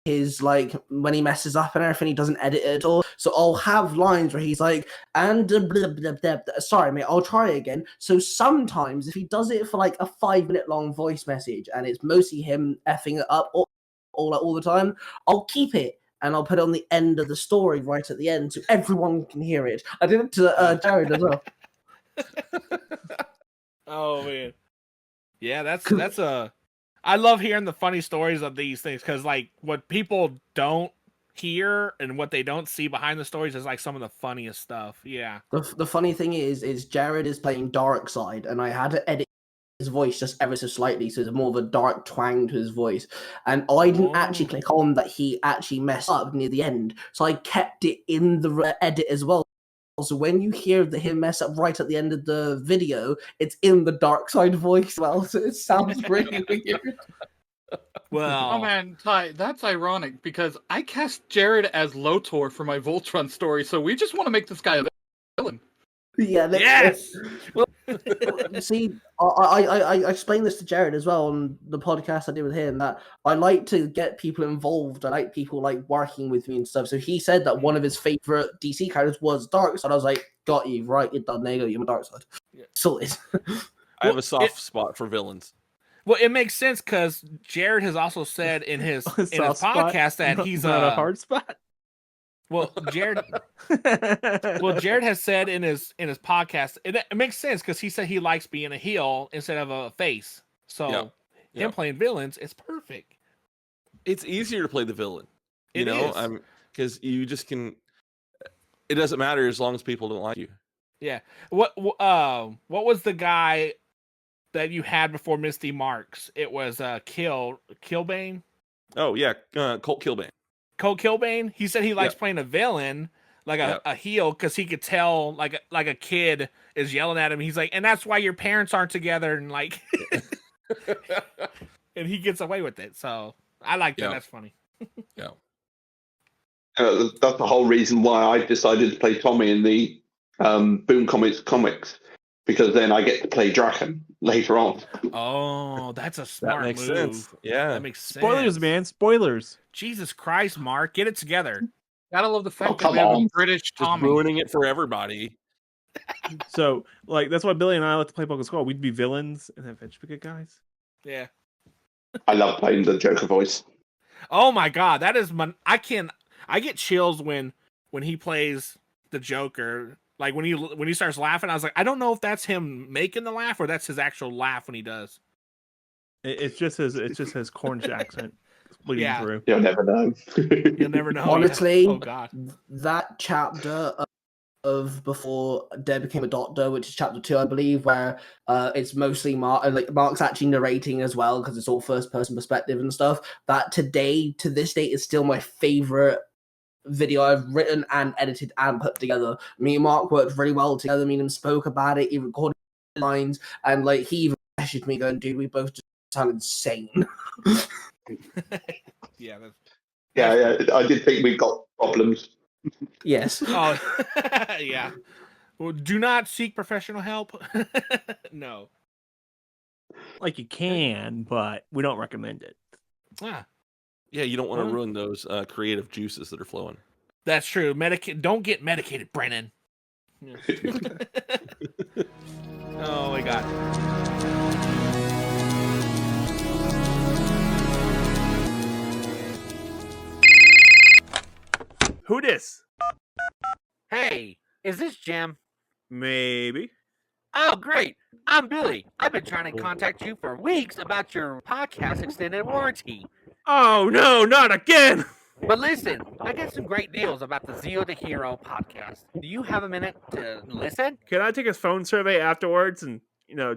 his when he messes up and everything, he doesn't edit it at all. So I'll have lines where he's like, and blah, blah, blah, blah. Sorry, mate, I'll try again. So sometimes if he does it for like a 5-minute long voice message and it's mostly him effing it up all the time, I'll keep it and I'll put it on the end of the story right at the end so everyone can hear it. I did it to Jared as well. Oh man, yeah, that's a. I love hearing the funny stories of these things because, like, what people don't hear and what they don't see behind the stories is like some of the funniest stuff. Yeah. The funny thing is Jared is playing Dark Side, and I had to edit his voice just ever so slightly, so there's more of a dark twang to his voice. And I didn't actually click on that he actually messed up near the end, so I kept it in the edit as well. So when you hear him mess up right at the end of the video, it's in the Dark Side voice. Well, so it sounds really weird. Well, oh man, Tai, that's ironic because I cast Jared as Lotor for my Voltron story, so we just want to make this guy a villain. Yeah. Yes. See, I explained this to Jared as well on the podcast I did with him, that I like to get people involved. I like people like working with me and stuff. So he said that one of his favorite DC characters was Darkseid. I was like, got you, right? You're done. There you go. You're my Darkseid. Sorted. I have a soft spot for villains. Well, it makes sense because Jared has also said in his podcast that he's not a hard spot. Well, Jared has said in his podcast, it makes sense because he said he likes being a heel instead of a face. So him playing villains is perfect. It's easier to play the villain, because you just can. It doesn't matter as long as people don't like you. Yeah. What was the guy that you had before Misty Marks? It was Kilbane. Oh yeah, Colt Kilbane. Colt Kilbane, he said he likes playing a villain. like a heel, because he could tell like a kid is yelling at him. He's like, and that's why your parents aren't together, and like, and he gets away with it. So I like that. That's funny. Yeah. That's the whole reason why I decided to play Tommy in the Boom comics, because then I get to play Draken later on. Oh, that's a smart makes move. sense. Yeah. That makes sense. Spoilers, man. Spoilers. Jesus Christ, Mark, get it together. Gotta love the fact that come we have on. a British Just Tommy. ruining it for everybody. So, like, that's why Billy and I like to play Pokemon Squad. We'd be villains and then eventually be good guys. Yeah. I love playing the Joker voice. Oh my God, that is I get chills when he plays the Joker. Like when he starts laughing, I was like, I don't know if that's him making the laugh or that's his actual laugh when he does. It's just his Cornish accent bleeding through. You'll never know. You'll never know. Honestly, Oh God, that chapter of before Deb became a doctor, which is chapter 2, I believe, where it's mostly Mark's actually narrating as well because it's all first person perspective and stuff. That to this date is still my favorite video I've written and edited and put together. Me and Mark worked really well together. Me and him spoke about it. He recorded lines, and like he even messaged me going, "Dude, we both just sound insane." Yeah. Yeah. I did think we got problems. Yes. Oh, yeah. Well, do not seek professional help. No. Like you can, but we don't recommend it. Ah, Yeah, you don't want to ruin those creative juices that are flowing. that's true. Don't get medicated, Brennan. Yeah. Oh my God. Who dis? Hey, is this Jim? Maybe. Oh, great. I'm Billy. I've been trying to contact you for weeks about your podcast extended warranty. Oh no, not again! But listen, I got some great deals about the Zero to Hero podcast. Do you have a minute to listen? Can I take a phone survey afterwards and,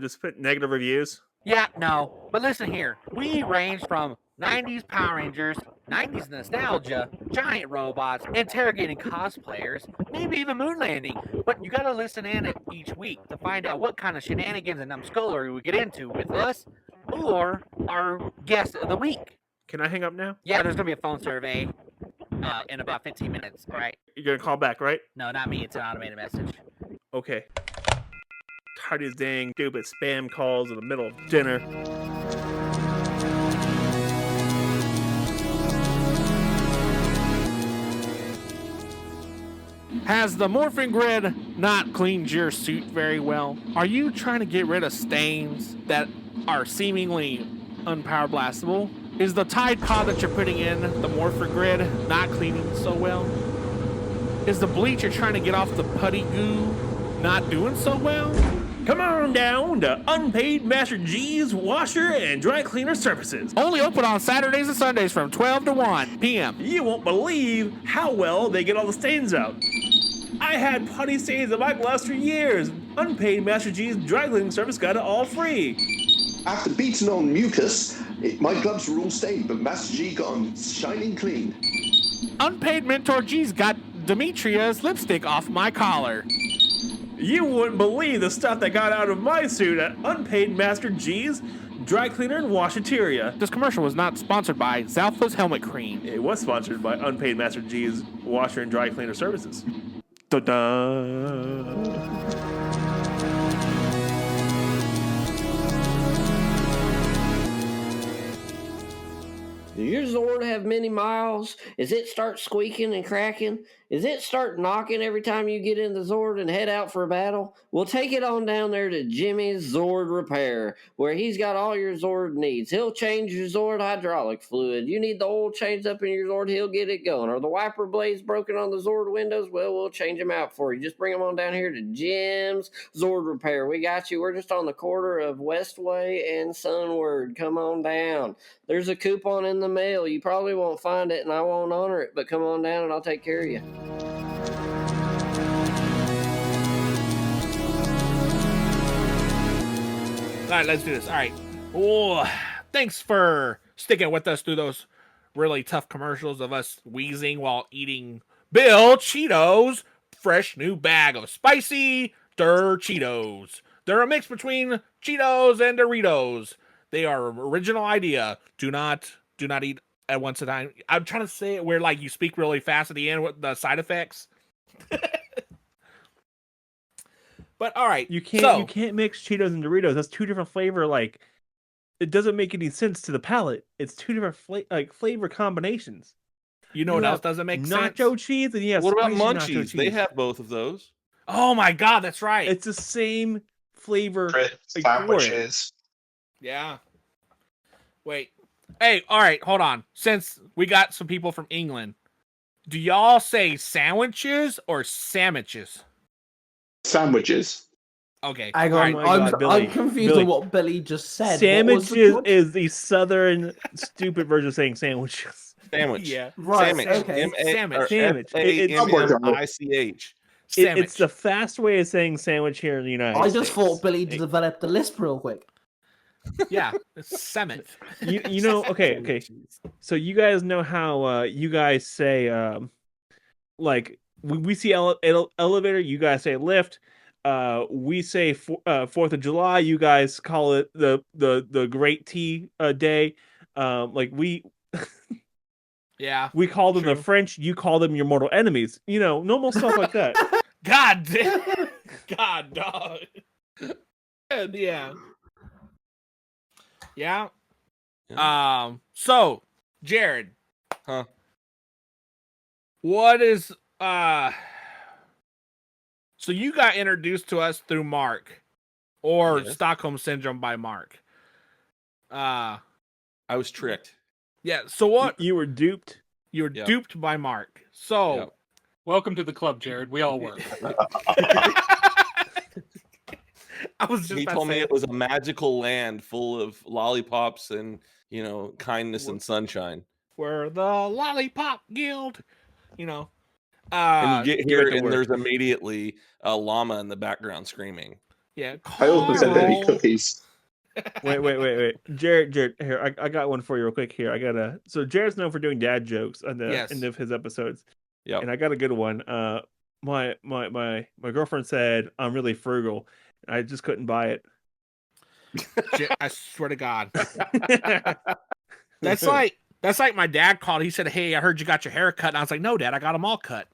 just put negative reviews? Yeah, no. But listen here. We range from 90s Power Rangers, 90s nostalgia, giant robots, interrogating cosplayers, maybe even moon landing. But you gotta listen in each week to find out what kind of shenanigans and numbskullery we get into with us or our guest of the week. Can I hang up now? Yeah, there's gonna be a phone survey in about 15 minutes, all right? You're gonna call back, right? No, not me. It's an automated message. Okay. Tired of these dang stupid spam calls in the middle of dinner. Has the morphing grid not cleaned your suit very well? Are you trying to get rid of stains that are seemingly unpower blastable? Is the Tide Pod that you're putting in the morpher grid not cleaning so well? Is the bleach you're trying to get off the putty goo not doing so well? Come on down to Unpaid Master G's Washer and Dry Cleaner Services. Only open on Saturdays and Sundays from 12 to 1 p.m. You won't believe how well they get all the stains out. I had putty stains on my gloves for years. Unpaid Master G's Dry Cleaning Service got it all free. After beating on mucus, my gloves were all stained, but Master G got them shining clean. Unpaid Mentor G's got Demetria's lipstick off my collar. You wouldn't believe the stuff that got out of my suit at Unpaid Master G's Dry Cleaner and Washateria. This commercial was not sponsored by Zalpha's Helmet Cream. It was sponsored by Unpaid Master G's Washer and Dry Cleaner Services. Da-da. Does your Zord have many miles? Is it start squeaking and cracking? Is it start knocking every time you get in the Zord and head out for a battle? Well, take it on down there to Jimmy's Zord Repair, where he's got all your Zord needs. He'll change your Zord hydraulic fluid. You need the oil changed up in your Zord, he'll get it going. Are the wiper blades broken on the Zord windows? Well, we'll change them out for you. Just bring them on down here to Jim's Zord Repair. We got you. We're just on the corner of Westway and Sunward. Come on down. There's a coupon in the mail. You probably won't find it, and I won't honor it, but come on down and I'll take care of you. All right, let's do this. All right. Oh, thanks for sticking with us through those really tough commercials of us wheezing while eating Bill Cheetos fresh new bag of spicy Cheetos. They're a mix between Cheetos and Doritos. They are an original idea. Do not eat at once a time. I'm trying to say it where like you speak really fast at the end with the side effects. But all right, you can't mix Cheetos and Doritos. That's two different flavor. Like, it doesn't make any sense to the palate. It's two different flavor combinations. You know what else doesn't make sense? Nacho cheese and what about Munchies? They have both of those. Oh my god, that's right. It's the same flavor. Sandwiches. Yeah. Wait. Hey, all right, hold on. Since we got some people from England, do y'all say sandwiches or sandwiches? Sandwiches. Okay. I'm confused on what Billy just said. Sandwiches is the southern stupid version of saying sandwiches. Sandwich. Yeah. Right. Sandwich. Okay. Sandwich. SAMMICH. It's the fast way of saying sandwich here in the United States. I just thought Billy developed the lisp real quick. Yeah, it's sandwich. You know, okay. So you guys know how you guys say like when we see elevator, you guys say lift. We say 4th of July, you guys call it the Great Tea Day. Like we Yeah. We call them the French, you call them your mortal enemies. You know, normal stuff like that. God damn. God, dog. Yeah. Yeah. So, Jared. Huh? What is so you got introduced to us through Mark or Stockholm Syndrome by Mark. I was tricked. Yeah, so what? You were duped? You were duped by Mark. So, welcome to the club, Jared. We all were. I was just he told me it was a magical land full of lollipops and, you know, kindness and sunshine. We're the Lollipop Guild, you know. And you get here and there's immediately a llama in the background screaming. Yeah. I also said that he cookies. Wait. Jared, here, I got one for you real quick here. So Jared's known for doing dad jokes on the end of his episodes. Yeah. And I got a good one. My girlfriend said I'm really frugal. I just couldn't buy it. I swear to God. That's like my dad called. He said, "Hey, I heard you got your hair cut." And I was like, "No, Dad, I got them all cut."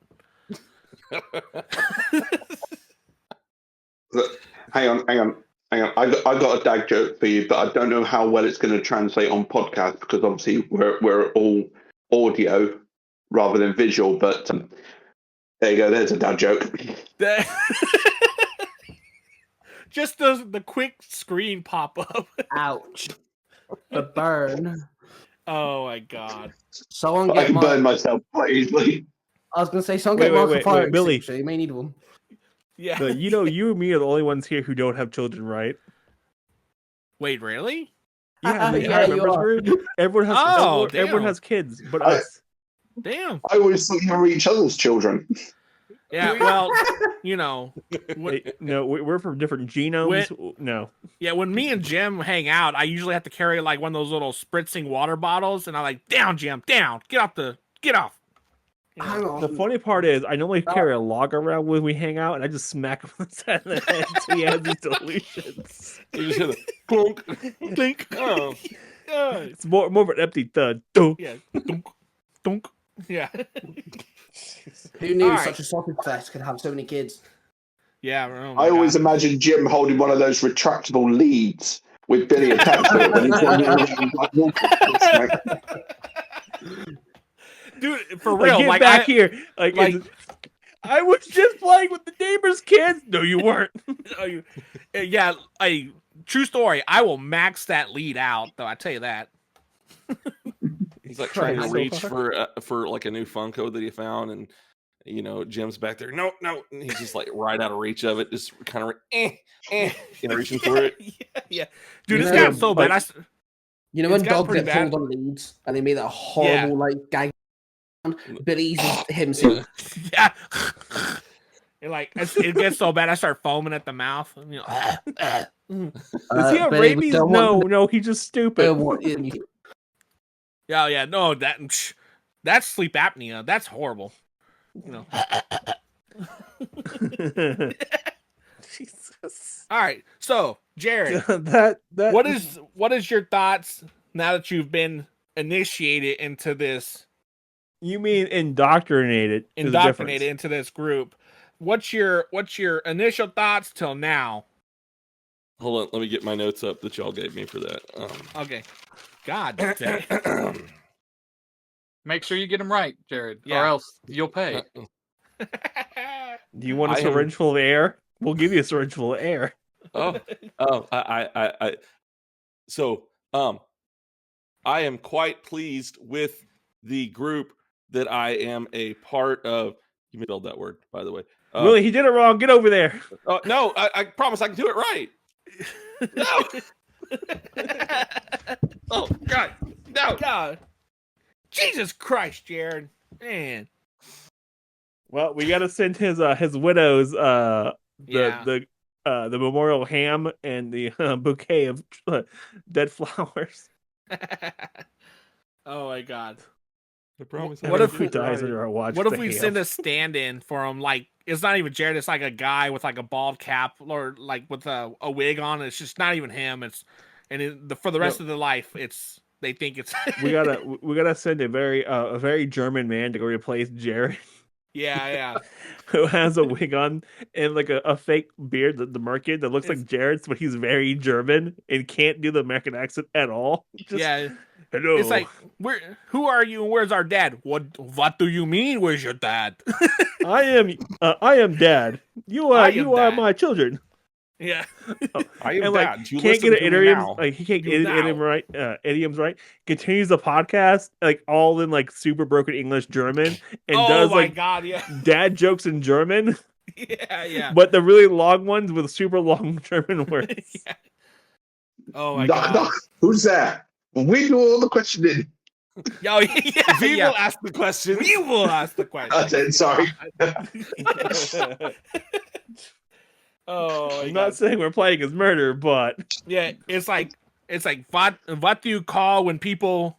Hang on. I got a dad joke for you, but I don't know how well it's going to translate on podcast because obviously we're all audio rather than visual. But there you go. There's a dad joke. Just the quick screen pop up. Ouch. The burn. Oh my God. Someone I can burn myself quite easily. I was going to say, someone get Mark a fire Billy. You may need one. Yeah. But you know, you and me are the only ones here who don't have children, right? Wait, really? Yeah, you are. Everyone has everyone has kids, but us. Damn. I always thought you were each other's children. Yeah, well, you know. No, we're from different genomes. No. Yeah, when me and Jim hang out, I usually have to carry like one of those little spritzing water bottles, and I'm like, "Down, Jim, down, get off." You know? The funny part is, I normally carry a log around when we hang out, and I just smack him on the side of the head so he has these delusions. You just hear the clunk, clink. Oh, it's more of an empty thud. Dunk. Yeah, dunk, dunk. Yeah. Who knew such a sausage fest could have so many kids? Yeah, I always imagined Jim holding one of those retractable leads with Billy attached to it. And dude, for real, get back here. Like I was just playing with the neighbor's kids. No, you weren't. Yeah, true story. I will max that lead out, though. I tell you that. He's like trying to reach for like a new Funko that he found, and you know Jim's back there. No, and he's just like right out of reach of it, just kind of reaching for it. Yeah. Dude, it's gotten so bad. You know when dogs get pulled on leads and they made that horrible like gag. Billy's himself. Yeah. It gets so bad I start foaming at the mouth. You know, does he have rabies? No, he's just stupid. Yeah, no, that's sleep apnea. That's horrible. Jesus. All right, so Jared, that what is your thoughts now that you've been initiated into this? You mean indoctrinated? Indoctrinated into this group. What's your initial thoughts till now? Hold on, let me get my notes up that y'all gave me for that. Okay. God dang. Make sure you get them right, Jared, Yeah. or else you'll pay. Do you want a syringe full of air? We'll give you a syringe full of air. I am quite pleased with the group that I am a part of. You spelled that word, by the way. Willy, he did it wrong. Get over there. No, I promise I can do it right. No. Oh God, no. God. Jesus Christ, Jared. Man. Well, we got to send his widows the memorial ham and the bouquet of dead flowers. Oh my God. I promise. What if he dies under our watch? What if we send a stand-in for him? Like, it's not even Jared. It's like a guy with like a bald cap or like with a wig on. It's just not even him. For the rest of their life, they think it's. we gotta send a very German man to go replace Jared. Yeah. Who has a wig on and like a fake beard, the merkin that looks like Jared's, but he's very German and can't do the American accent at all. Hello. It's like, who are you and where's our dad? What do you mean? Where's your dad? I am dad. You are my children. Yeah. I am dad. You can't get listen to me idioms now. like he can't get idioms right. Continues the podcast like all in like super broken English German and does like God, yeah. dad jokes in German. Yeah. But the really long ones with super long German words. Yeah. Oh my knock, God. knock. Who's that? We do all the questioning. Yo, yeah, We will ask the question. We will ask the question. I said, sorry. Oh, I'm not saying we're playing as murder, but yeah, it's like what do you call when people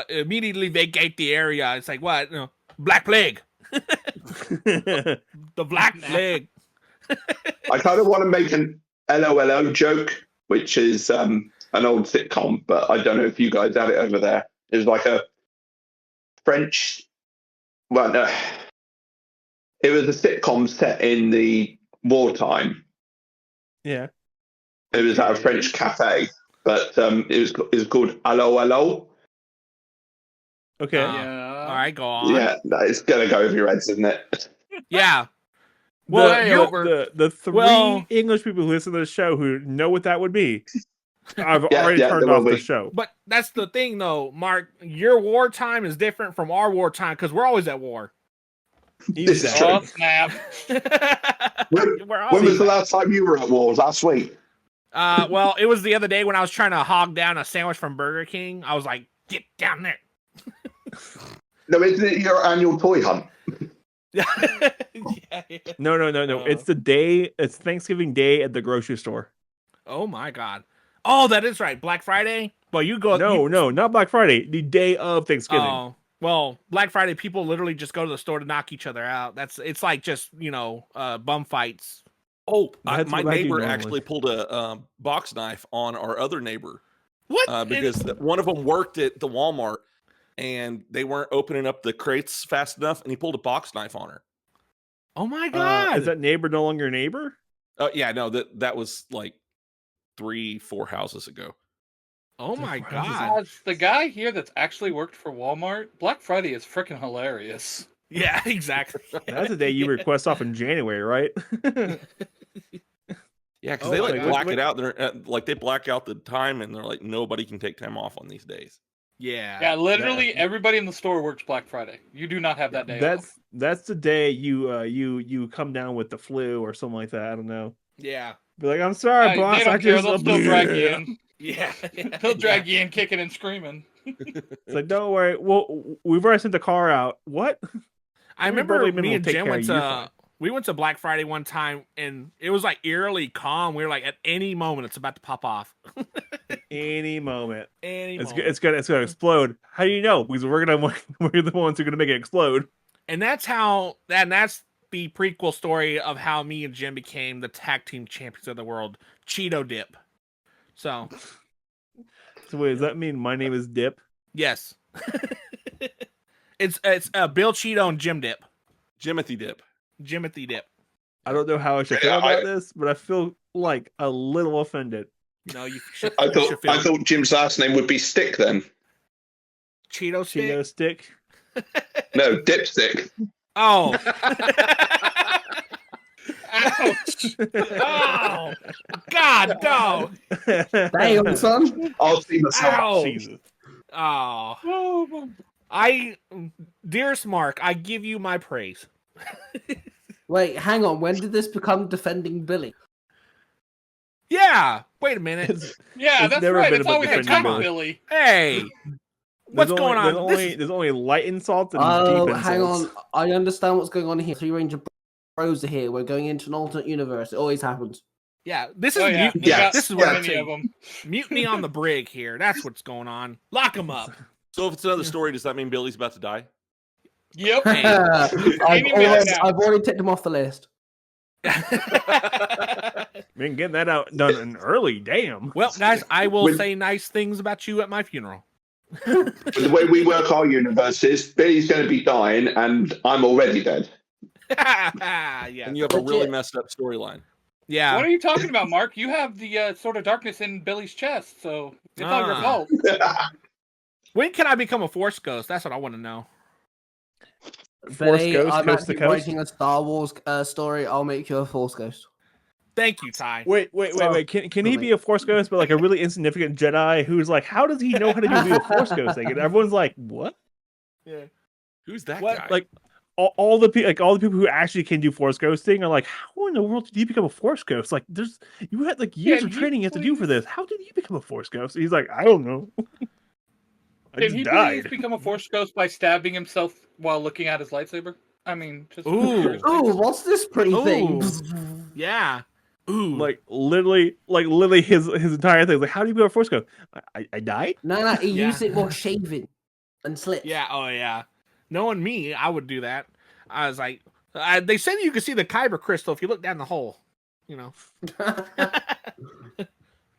immediately vacate the area? It's like what? Black plague. The Black Plague. I kind of want to make an LOLO joke, which is an old sitcom, but I don't know if you guys have it over there. It was like a French. Well, no, it was a sitcom set in the wartime. Yeah, it was at a French cafe, but it was called Allo Allo. Okay. Yeah. All right, go on. Yeah, it's gonna go over your heads, isn't it? Yeah. The three English people who listen to the show who know what that would be, I've already turned off the show. But that's the thing, though, Mark. Your wartime is different from our wartime because we're always at war. This is true. Oh, snap. When was the last time you were at war? Last week? Well, it was the other day when I was trying to hog down a sandwich from Burger King. I was like, get down there. No, isn't it your annual toy hunt? Yeah. No. It's the day. It's Thanksgiving Day at the grocery store. Oh my God. Oh, that is right. Black Friday. Well, you go. No, not Black Friday. The day of Thanksgiving. Oh, well, Black Friday people literally just go to the store to knock each other out. It's like just bum fights. Oh, my neighbor actually pulled a box knife on our other neighbor. What? Because one of them worked at the Walmart and they weren't opening up the crates fast enough, and he pulled a box knife on her. Oh my God! Is that neighbor no longer a neighbor? Yeah, no, that was like 3-4 houses ago. Oh my God! As the guy here that's actually worked for Walmart, Black Friday is freaking hilarious. Yeah, exactly. That's the day you request off in January, right? Yeah, because they black it out. They're they black out the time, and they're like, nobody can take time off on these days. Yeah. Yeah, literally everybody in the store works Black Friday. You do not have that day off. That's the day you come down with the flu or something like that. I don't know. Yeah. Be like, I'm sorry, boss. They'll still drag you in. Yeah. They'll drag you in kicking and screaming. It's like, don't worry. Well, we've already sent the car out. What? I remember me and Jim went to Black Friday one time, and it was like eerily calm. We were like, at any moment, it's about to pop off. Any moment. Any moment. It's gonna explode. How do you know? Because we're the ones who are gonna make it explode. And that's the prequel story of how me and Jim became the tag team champions of the world. Cheeto Dip. So wait, does that mean my name is Dip? Yes. it's Bill Cheeto and Jim Dip. Jimothy Dip. Jimothy Dip. I don't know how I should feel about this, but I feel like a little offended. No, you should. I thought Jim's last name would be Stick then. Cheeto Stick. Cheeto Stick. No, Dipstick. Oh. Ouch! Oh, God, no! Damn, son. I'll see myself. Ow. Jesus. Oh, dearest Mark, I give you my praise. Wait, hang on. When did this become defending Billy? Yeah. Wait a minute. Yeah, that's right. It's always a defending Billy. Hey, what's going on? There's only light insults and Oh, deep hang insults. on. I understand what's going on here. Three Ranger Bros are here. We're going into an alternate universe. It always happens. Yeah, this is Oh, yeah. mutiny. Yes. This is what I'm Many of saying. them. Mutiny on the brig here. That's what's going on. Lock him up. So if it's another story, does that mean Billy's about to die? Yep. I've already ticked him off the list. Man, getting that out done early. Damn. Well, guys, I will say nice things about you at my funeral. The way we work our universes, Billy's going to be dying, and I'm already dead. Yeah. And you have a really messed up storyline. Yeah. What are you talking about, Mark? You have the sort of darkness in Billy's chest, so it's all your fault. When can I become a Force Ghost? That's what I want to know. Force Billy, Ghost, I'm coast actually to coast. writing a Star Wars story. I'll make you a Force Ghost. Thank you, Ty. Wait. Can he be a Force Ghost, but like a really insignificant Jedi who's like, how does he know how to be a Force Ghost thing? And everyone's like, what? Yeah. Who's that What? guy? Like all the people who actually can do Force ghosting are like, how in the world did you become a Force Ghost? Like, you had like years of training you have to do for this. How did you become a Force Ghost? And he's like, I don't know. Can he please become a Force Ghost by stabbing himself while looking at his lightsaber? I mean, just Ooh, what's this pretty thing? Yeah. Ooh. Like literally his entire thing. Like, how do you become a Force Ghost? I died? No, he used it more shaving and slits. Yeah, oh yeah. Knowing me, I would do that. I was like, they said you could see the Kyber crystal if you look down the hole. You know. Surely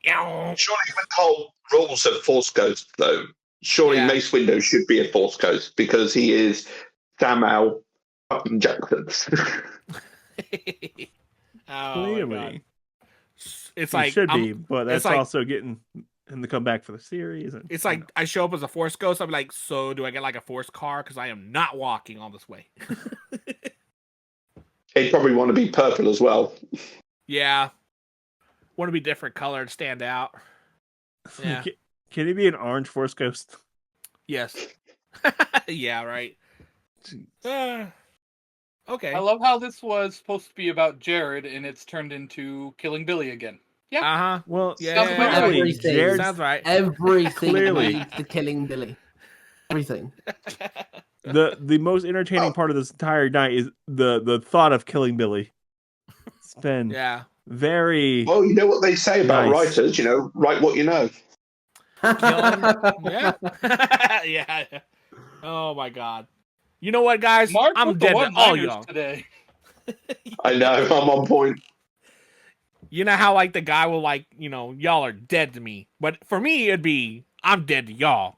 with the whole rules of Force Ghost, though, surely Mace Windu should be a Force Ghost because he is Samuel Jackson. Clearly. It's He like should be, but that's like, also getting him to come back for the series. And, it's like I show up as a Force Ghost. I'm like, so do I get like a Force car? Because I am not walking all this way. He'd probably want to be purple as well. Yeah. Want to be different colored, stand out. Yeah. Can he be an orange Force Ghost? Yes. Yeah, right. Okay. I love how this was supposed to be about Jared, and it's turned into killing Billy again. Yeah. Uh-huh. Well, Everything. Sounds right. Everything Clearly. leads to killing Billy. Everything. The most entertaining part of this entire night is the thought of killing Billy. It's been very well. You know what they say about writers. You know, write what you know. Yeah. Yeah. Oh my God. You know what, guys? Mark I'm dead to all y'all today. I know. I'm on point. You know how like the guy will like, y'all are dead to me, but for me it'd be I'm dead to y'all.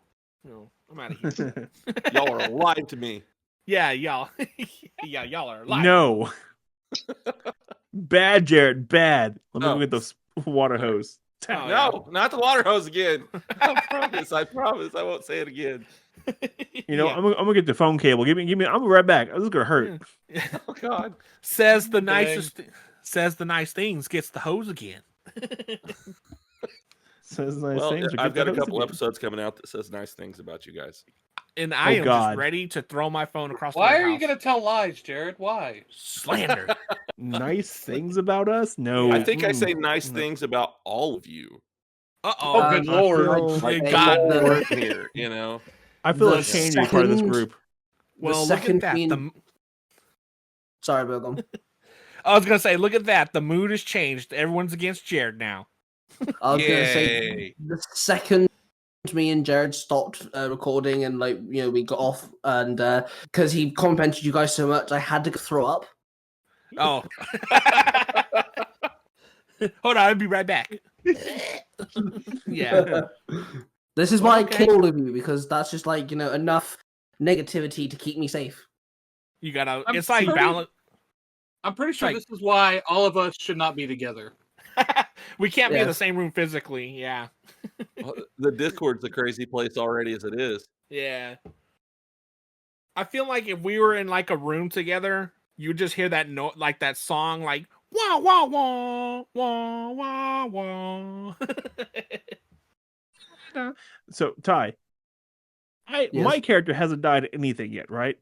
I'm out of here. Y'all are alive to me. Yeah, y'all. Yeah, y'all are alive. No. Bad, Jared. Bad. Let me go get the water hose. Oh, no, not the water hose again. I promise. I won't say it again. I'm gonna get the phone cable. Give me. I'm right back. This is gonna hurt. Oh God. Says the nice things, gets the hose again. Says nice things. I've got a couple episodes coming out that says nice things about you guys. And I am just ready to throw my phone across the Why house. are you going to tell lies, Jared? Why? Slander. Nice things about us? No. I think I say nice things about all of you. Uh-oh. Oh, good Lord. God. Here, I feel like change is part of this group. Well, look at that. Sorry, Bilgum. I was going to say, look at that. The mood has changed. Everyone's against Jared now. I was going to say, the second me and Jared stopped recording and we got off, and because he complimented you guys so much, I had to throw up. Oh. Hold on, I'll be right back. Yeah. This is why I kill all of you, because that's just enough negativity to keep me safe. You gotta. It's like balance. I'm pretty sure this is why all of us should not be together. We can't be in the same room physically. Yeah. The Discord's a crazy place already as it is. Yeah. I feel like if we were in like a room together, you just hear that note, like that song, like wah wah wah wah wah wah. So Tai, my character hasn't died anything yet, right?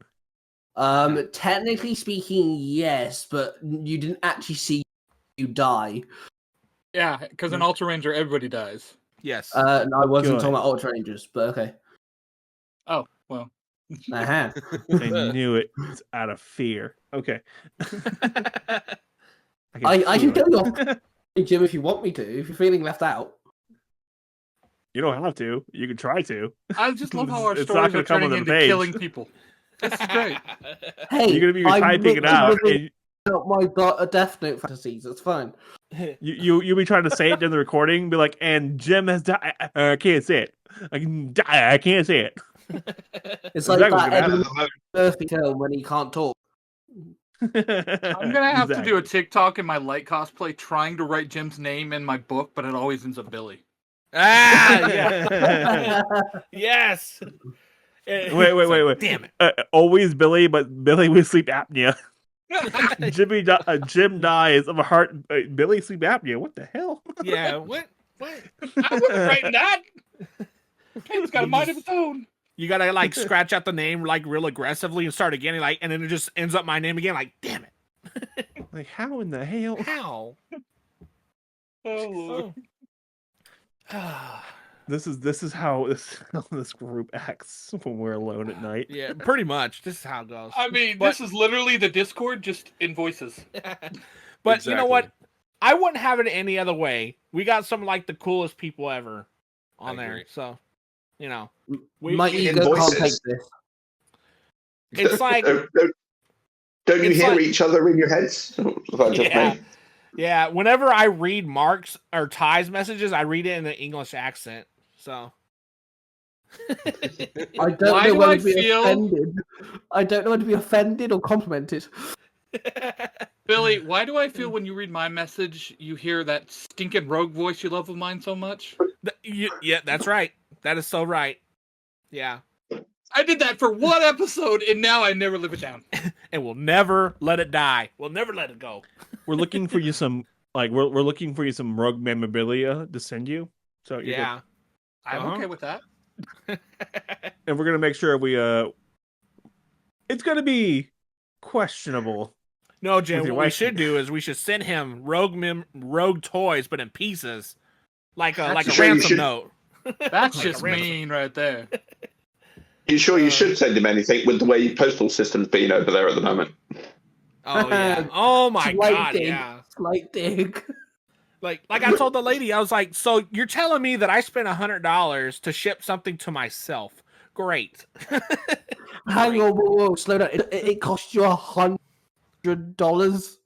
Technically speaking, yes, but you didn't actually see you die. Yeah, because in Ultra Ranger, everybody dies. Yes. No, I wasn't talking about Ultra Rangers, but okay. Oh, well. Uh-huh. I knew it. It's out of fear. Okay. I can kill you off, Jim, if you want me to, if you're feeling left out. You don't have to. You can try to. I just love how our It's stories not are gonna come turning on the into page. killing people. This is great. Hey, you're gonna be typing it out. And my Death Note fantasies. It's fine. you'll be trying to say it in the recording. Be like, and Jim has died. I can't say it. I can't say it. It's like that Eddie Murphy film when he can't talk. I'm gonna have to do a TikTok in my light cosplay trying to write Jim's name in my book, but it always ends up Billy. Ah, yeah. Yes. Wait. Damn it. Always Billy, but Billy with sleep apnea. Jim dies of a heart. Billy sleep apnea. What the hell? Yeah. What? I wasn't writing that. It's got a mind of its own. You gotta like scratch out the name like real aggressively and start again, and then it just ends up my name again. Like, damn it! Like, how in the hell? How? Oh Lord. This is how this group acts when we're alone at night. Yeah, pretty much. This is how it goes. I mean, this is literally the Discord, just in voices. But you know what? I wouldn't have it any other way. We got some like the coolest people ever on there, so my ego can't take this. It's like don't you hear each other in your heads? Yeah. Whenever I read Mark's or Ty's messages, I read it in the English accent. So I don't know whether to be offended. I don't know whether to be offended or complimented. Billy, why do I feel when you read my message, you hear that stinking rogue voice you love of mine so much? Yeah, that's right. That is so right. Yeah. I did that for one episode, and now I never live it down. And we'll never let it die. We'll never let it go. We're looking for you some we're looking for you some rogue memorabilia to send you. So yeah, I'm okay with that. And we're gonna make sure it's gonna be questionable. No, Jim. What we should do is we should send him rogue toys, but in pieces, like a ransom note. That's like just mean right there. You sure you should send him anything with the way postal system's been over there at the moment? Oh yeah. Oh my God. Dig. Yeah. Slight dig. Like I told the lady, I was like, so you're telling me that I spent $100 to ship something to myself? Great. Hang on, whoa, slow down. It cost you $100.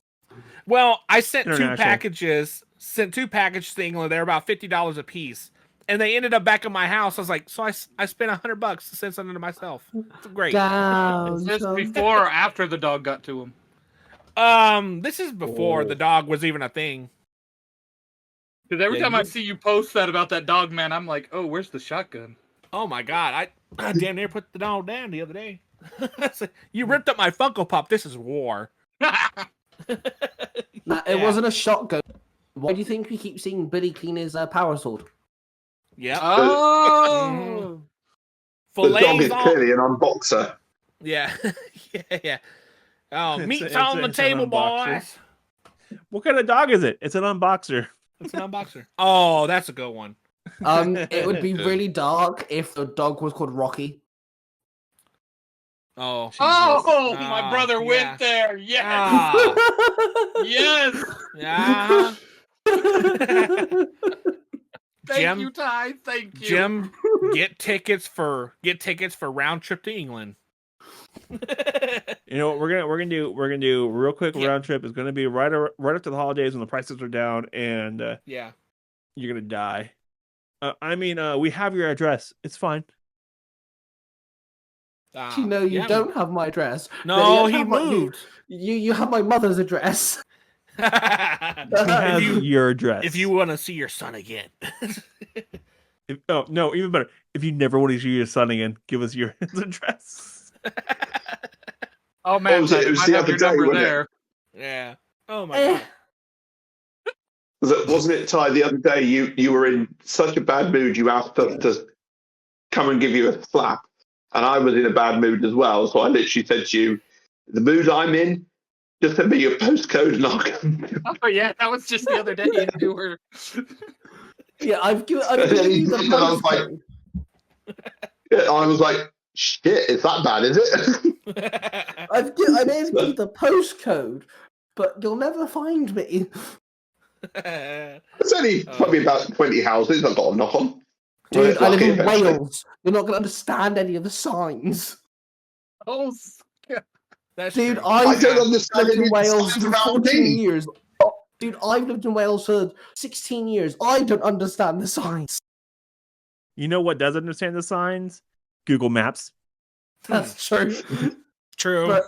Well, I sent two packages. Sent 2 packages to England. They're about $50 a piece. And they ended up back at my house. I was like, so I spent $100 to send something to myself. It's great. Is this before or after the dog got to him? This is before the dog was even a thing. Because every time I see you post that about that dog, man, I'm like, oh, where's the shotgun? Oh my God, I damn near put the dog down the other day. You ripped up my Funko Pop. This is war. It wasn't a shotgun. Why do you think we keep seeing Billy clean his power sword? Yeah. Oh. The dog is clearly an unboxer. Yeah. Yeah. Oh, meat's on the table, boys. What kind of dog is it? It's an unboxer. It's an unboxer. Oh, that's a good one. It would be really dark if the dog was called Rocky. Oh. My brother went there. Yes. Yes. Yeah. Thank you, Ty. Thank you. Jim, get tickets for round trip to England. You know what we're gonna do real quick round trip is gonna be right after the holidays when the prices are down and you're gonna die. We have your address. It's fine. You know you don't have my address. No, he moved. You have my mother's address. He has your address. If you want to see your son again. No, even better. If you never want to see your son again, give us your address. Oh man, it was the other day, wasn't there. Yeah. Oh my god. Wasn't it, Ty? The other day, you were in such a bad mood. You asked us to come and give you a slap, and I was in a bad mood as well. So I literally said to you, "The mood I'm in, just send me your postcode and I'll come." Oh yeah, that was just the other day. You were. Yeah, I've given you the postcode. I was like, shit, is that bad, is it? I may have given you the postcode, but you'll never find me. It's only probably about 20 houses I've got to knock on. Dude, I live in Wales. You're not going to understand any of the signs. Oh, dude, I don't understand lived in any Wales signs for around 14 me. years. Dude, I've lived in Wales for 16 years. I don't understand the signs. You know what does understand the signs? Google Maps. That's true. True.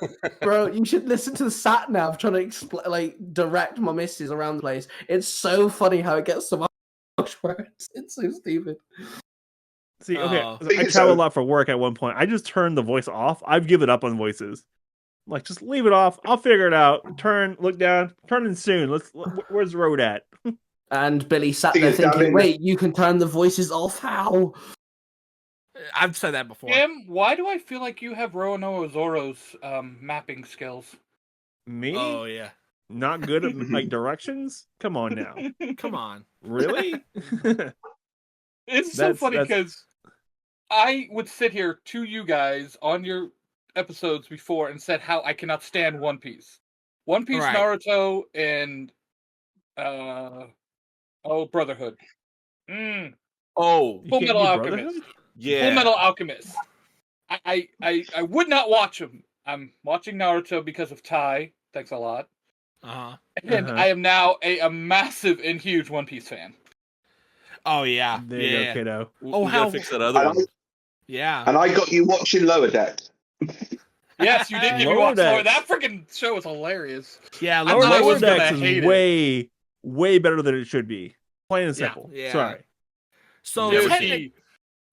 Bro, you should listen to the sat nav trying to direct my missus around the place. It's so funny how it gets so much worse. It's so stupid. See, okay, I travel a lot for work at one point. I just turned the voice off. I've given up on voices. Like, just leave it off. I'll figure it out. Turn, look down. Turn in soon. Where's the road at? And Billy sat there thinking, wait, you can turn the voices off? How? I've said that before. Jim, why do I feel like you have Roanoa Zoro's mapping skills? Me? Oh, yeah. Not good at like directions? Come on now. Come on. Really? It's so funny because I would sit here to you guys on your episodes before and said how I cannot stand One Piece. One Piece, Right. Naruto, and Brotherhood. Oh, Full Metal Alchemist. Yeah. Full Metal Alchemist. I would not watch them. I'm watching Naruto because of Tai. Thanks a lot. And I am now a massive and huge One Piece fan. Oh yeah. There you go, kiddo. Oh, how fix that other one. Yeah. And I got you watching Lower Deck. Yes, you did give me watch Lower. That freaking show was hilarious. Yeah, Lower Decks is way better than it should be. Plain and simple. Yeah. Sorry. So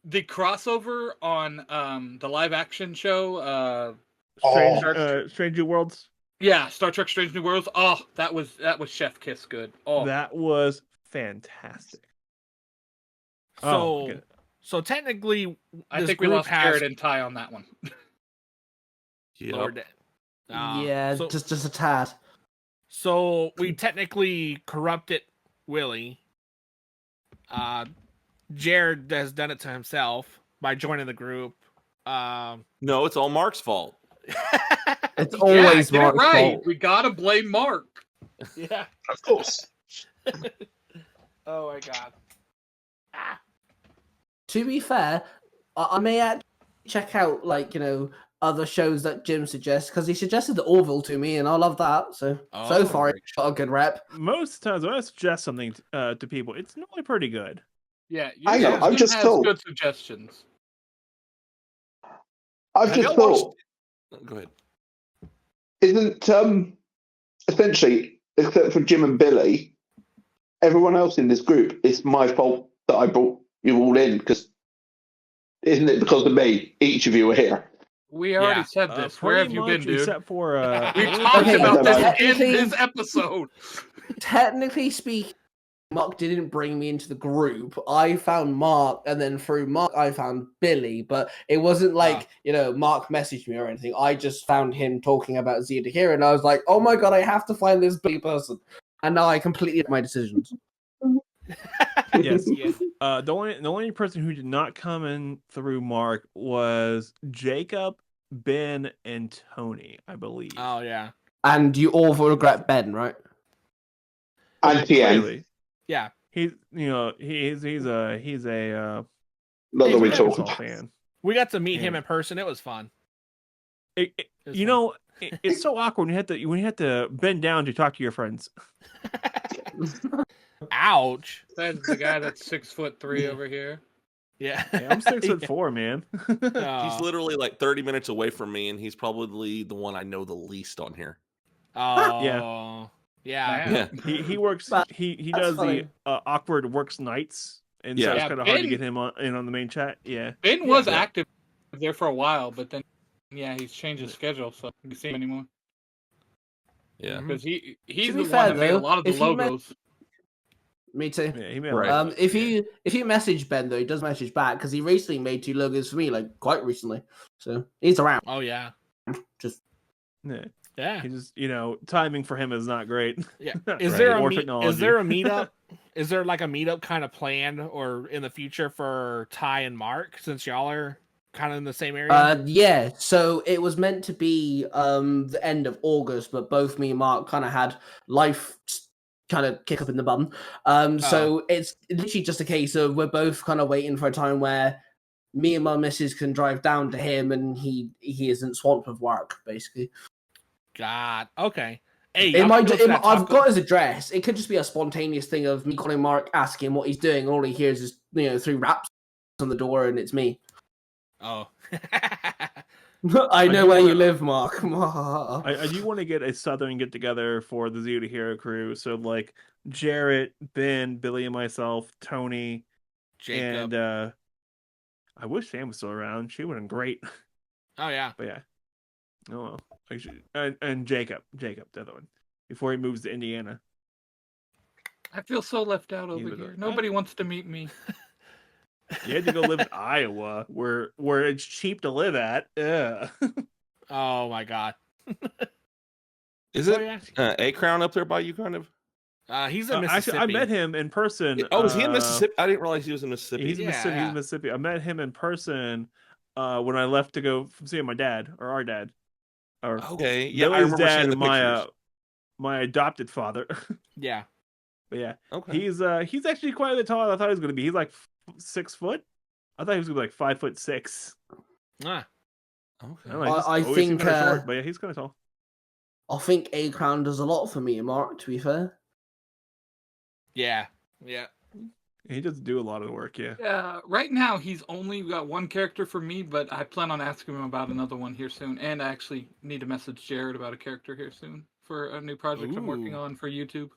the crossover on the live action show Strange New Worlds. Yeah, Star Trek Strange New Worlds. Oh, that was chef kiss good. Oh, that was fantastic. So technically, I think we lost Jared and Ty on that one. Yep. Yeah, just a tad. So we technically corrupted Willy. Jared has done it to himself by joining the group. No, it's all Mark's fault. It's always Mark's fault. We gotta blame Mark. Yeah, of course. Oh my god. To be fair, I may actually check out other shows that Jim suggests, because he suggested the Orville to me, and I love that. So far, it's got a good rep. Most times when I suggest something to people, it's normally pretty good. Yeah, I'm just told. Good suggestions. I've just thought. Go ahead. Isn't essentially, except for Jim and Billy, everyone else in this group, it's my fault that I brought you all in, because isn't it because of me? Each of you are here. We already said this. Where have you been, dude? Except for we talked about this in this episode. Technically speaking, Mark didn't bring me into the group. I found Mark, and then through Mark, I found Billy. But it wasn't like, Mark messaged me or anything. I just found him talking about Zia to Hero, and I was like, oh my god, I have to find this Billy person. And now I completely have my decisions. Yes. The only person who did not come in through Mark was Jacob, Ben, and Tony, I believe. Oh yeah. And you all regret Ben, right? And Tien. Yeah. he's a Not that we baseball talk about. fan. We got to meet him in person. It was fun. It's so awkward when you have to bend down to talk to your friends. Ouch! That's the guy that's 6'3" over here. Yeah, I'm 6'4", man. He's literally like 30 minutes away from me, and he's probably the one I know the least on here. Oh, yeah. He works. He does funny. the awkward works nights, and so it's kind of hard to get him on the main chat. Yeah, Ben was active there for a while, but then he's changed his schedule, so you can see him anymore. Yeah, because he's To the be one fair, that made a though, lot of the if you logos. Me too. Yeah, he made Right. If you message Ben though, he does message back because he recently made 2 logos for me, like quite recently. So he's around. Oh yeah. Just Yeah. He just timing for him is not great. Yeah. Is there a meetup? Is there like a meetup kind of planned or in the future for Ty and Mark, since y'all are kind of in the same area? Yeah. So it was meant to be the end of August, but both me and Mark kind of had life kind of kick up in the bum. So it's literally just a case of we're both kind of waiting for a time where me and my missus can drive down to him and he isn't swamped with work, basically. God. Okay. Hey, I've got his address. It could just be a spontaneous thing of me calling Mark, asking him what he's doing, and all he hears is 3 raps on the door, and it's me. Oh. I know where you live, Mark. I do want to get a southern get together for the Zero to Hero crew. So like Jarrett, Ben, Billy, and myself, Tony, Jacob. and I wish Sam was still around. She would have been great. Oh yeah. But yeah. Oh well. And Jacob, the other one, before he moves to Indiana. I feel so left out over here. Nobody wants to meet me. You had to go live in Iowa, where it's cheap to live at. Yeah. Oh my God. Is it A Crown up there by you, kind of? He's in Mississippi. Actually, I met him in person. Oh, is he in Mississippi? I didn't realize he was in Mississippi. He's in Mississippi. He's in Mississippi. I met him in person when I left to go from seeing my dad or our dad. Or okay, yeah, Billy's I remember dad, seeing the pictures. My adopted father. Yeah. But yeah. Okay. He's actually quite a bit taller than I thought he was going to be. He's like 6 foot. I thought he was going to be like 5'6". Ah. Okay. I think short, but yeah, he's kind of tall. I think A Crown does a lot for me and Mark, to be fair. Yeah. He does do a lot of the work, yeah. Yeah, right now he's only got 1 character for me, but I plan on asking him about another one here soon. And I actually need to message Jared about a character here soon for a new project I'm working on for YouTube.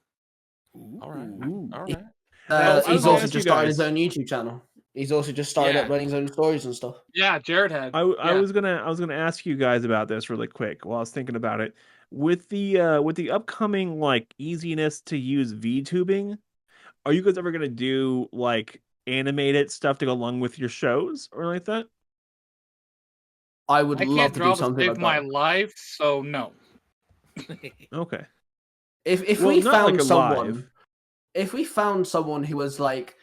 All right. He's also just started his own YouTube channel. He's also just started up running his own stories and stuff. Yeah, Jared had. I was gonna ask you guys about this really quick while I was thinking about it. With the upcoming like easiness to use VTubing, are you guys ever gonna do like animated stuff to go along with your shows or like that? I would love to do something like that. my life, so no. Okay. If we found someone, if we found someone who was like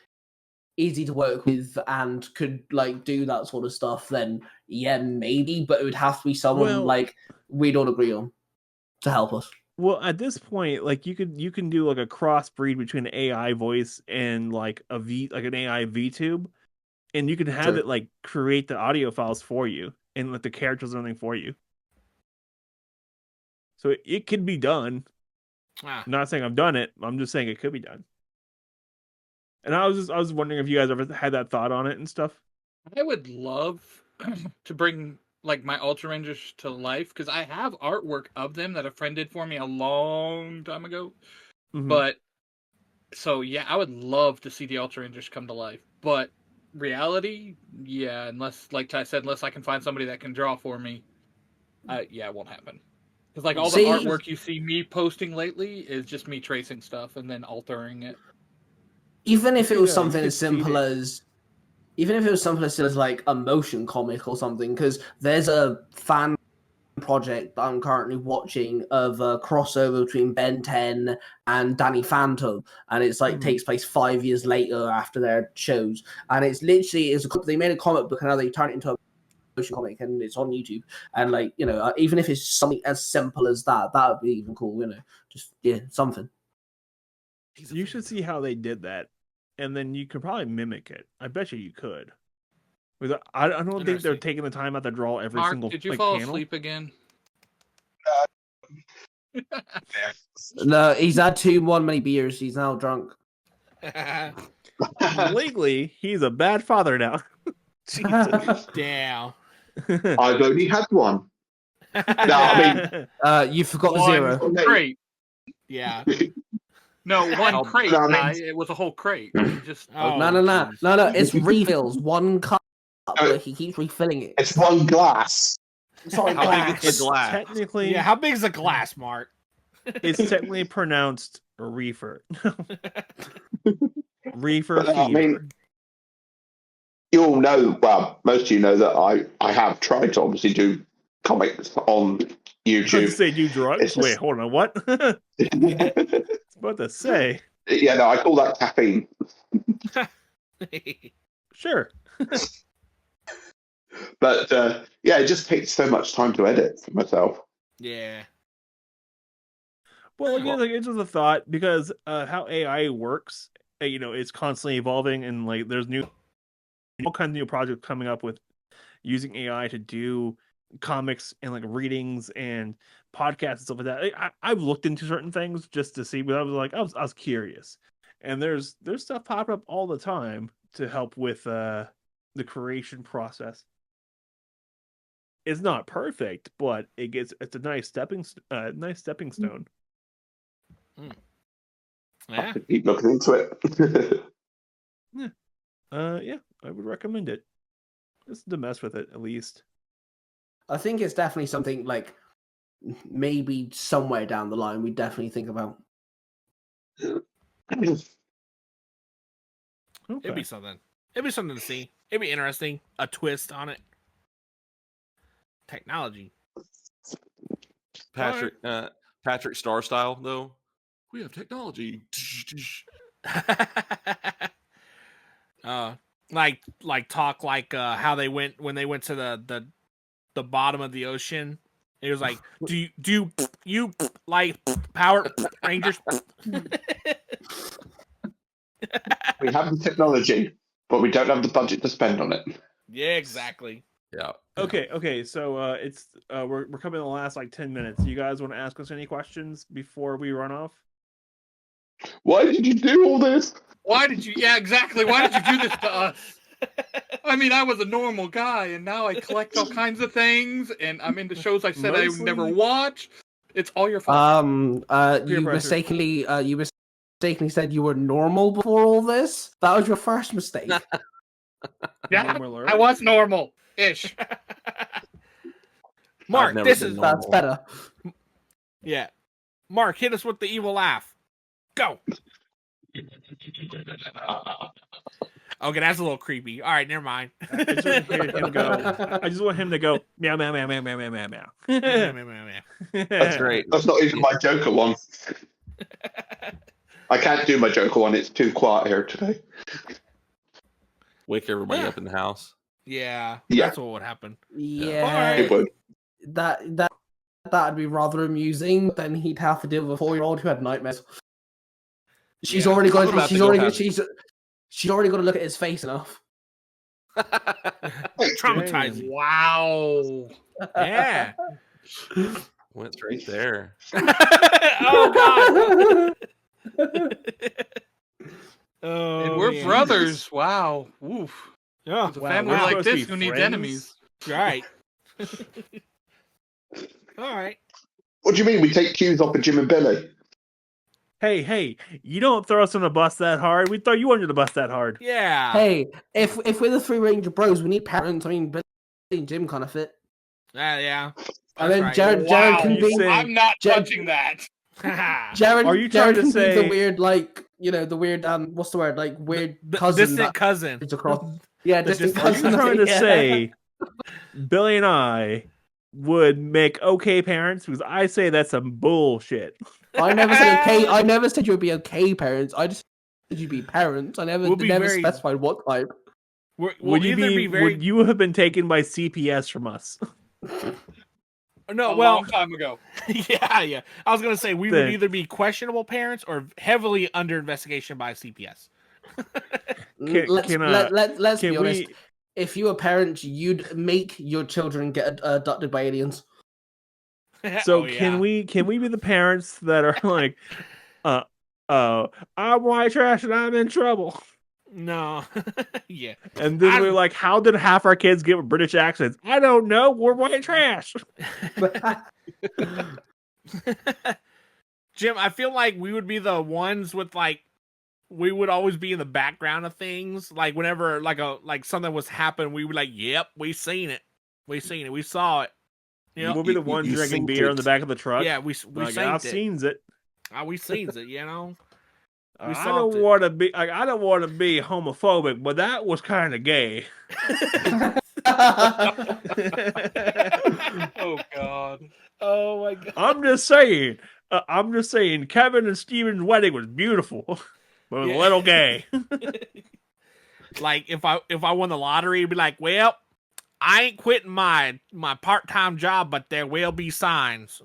easy to work with and could like do that sort of stuff, then yeah, maybe. But it would have to be someone like we'd all agree on to help us. Well, at this point, like you can do like a crossbreed between an AI voice and like an AI VTube, and you can have it like create the audio files for you and let the characters and everything for you. So it could be done. I'm not saying I've done it. I'm just saying it could be done. And I was wondering if you guys ever had that thought on it and stuff. I would love to bring like my Ultra Rangers to life because I have artwork of them that a friend did for me a long time ago. Mm-hmm. But so yeah, I would love to see the Ultra Rangers come to life. But reality, yeah, unless like Ty said, unless I can find somebody that can draw for me, it won't happen. Because like all the artwork you see me posting lately is just me tracing stuff and then altering it. Even if it was something as simple as like a motion comic or something, because there's a fan project that I'm currently watching of a crossover between Ben 10 and Danny Phantom, and it's like takes place 5 years later after their shows, and it's literally they made a comic book and now they turned it into a motion comic and it's on YouTube, and like even if it's something as simple as that would be even cool, just something. You should see how they did that. and then you could probably mimic it. I bet you could. Because I don't think they're taking the time out to draw every Mark, single did you like, fall panel. asleep again? No, he's had too many beers. He's now drunk. Legally, he's a bad father now. Jesus. Damn. I've only had one. No, I mean, you forgot the One zero. crate. Yeah. No, one crate. No, I mean- guy. It was a whole crate. Just No. It's refills. One cup, but he keeps refilling it. it's one glass. Sorry, How big is glass. the glass? Technically, Yeah, how big is the glass, Mark? it's technically pronounced reefer. Reefer But, I fever. mean, you all know, well, most of you know that I have tried to obviously do comics on You YouTube. say do drugs? It's just- Wait, hold on. What? I was about to say. Yeah, no, I call that caffeine. Sure. But yeah, it just takes so much time to edit for myself. Yeah. Well, again, like, it's just a thought because how AI works, it's constantly evolving, and like there's all kinds of new projects coming up with using AI to do comics and like readings and podcasts and stuff like that. I've looked into certain things just to see, but I was curious, and there's stuff popping up all the time to help with the creation process. It's not perfect, but it's a nice stepping stone. I Yeah. have to keep looking into it. Yeah, I would recommend it. Just to mess with it, at least. I think it's definitely something like maybe somewhere down the line we definitely think about. Okay. It'd be something. It'd be something to see. It'd be interesting. A twist on it. Technology. Patrick Star style though. We have technology. Like talk like how they went when they went to the bottom of the ocean. It was like, do you like Power Rangers? We have the technology, but we don't have the budget to spend on it. Yeah, exactly. Yeah. Okay. So it's we're coming in the last like 10 minutes. You guys want to ask us any questions before we run off? Why did you do all this? Why did you? Yeah, exactly. Why did you do this to us? I mean, I was a normal guy, and now I collect all kinds of things, and I'm into shows I said I would never watch. It's all your fault. You mistakenly said you were normal before all this. That was your first mistake. Yeah, I was normal-ish. Mark, that's better. Yeah, Mark, hit us with the evil laugh. Go. Okay, that's a little creepy. All right, never mind. I just want him to go meow meow meow meow meow meow meow meow. Meow, meow, meow, meow. That's great. That's not even my Joker one. I can't do my Joker one. It's too quiet here today. Wake everybody up in the house. Yeah, Yeah. that's what would happen. Yeah, It would. That'd be rather amusing. Then he'd have to deal with a 4-year-old who had nightmares. She's Yeah. already going. I'm about She's to go already. have- She's already got to look at his face enough. Traumatizing. Wow. Yeah. Went straight there. Oh God. Oh, And we're man. brothers. Wow. Oof. Yeah. There's a family we're like supposed to this be who needs friends? enemies. Right. All right. What do you mean? We take cues off of Jim and Billy? Hey, you don't throw us on the bus that hard. We throw you under the bus that hard. Yeah. Hey, if we're the Three Ranger Bros, we need parents. I mean, Billy and Jim kind of fit. Yeah. And then right. Jared Wow. can be. I'm not Jared- touching that. Jared, Are you Jared trying to can be say- the weird, like, the weird, what's the word, like weird The cousin distant that cousin. is across. Yeah, distant Are you cousin. trying to yeah. say Billy and I would make okay parents? Because I say that's some bullshit. I never said okay. I never said you would be okay parents. I just said you'd be parents. I never We'll be never very- specified what type. We'll Would you either be very Would you have been taken by CPS from us? no. A Well, long time ago. yeah. I was gonna say we would Then- either be questionable parents or heavily under investigation by CPS. Let's be honest. If you were parents, you'd make your children get abducted by aliens. So can we be the parents that are like, I'm white trash and I'm in trouble? No. Yeah. And then we're like, how did half our kids get British accents? I don't know. We're white trash. Jim, I feel like we would be the ones with like, we would always be in the background of things. Like whenever like something was happening, we would like, yep, we seen it. We saw it. You know? We'll be the ones drinking beer in the back of the truck. Yeah, we like, I've seen it. We seen it, you know. I don't want to be homophobic, but that was kind of gay. Oh God. Oh my God. I'm just saying. Kevin and Steven's wedding was beautiful, but it was a little gay. Like if I won the lottery, it'd be like, well, I ain't quitting my part-time job, but there will be signs.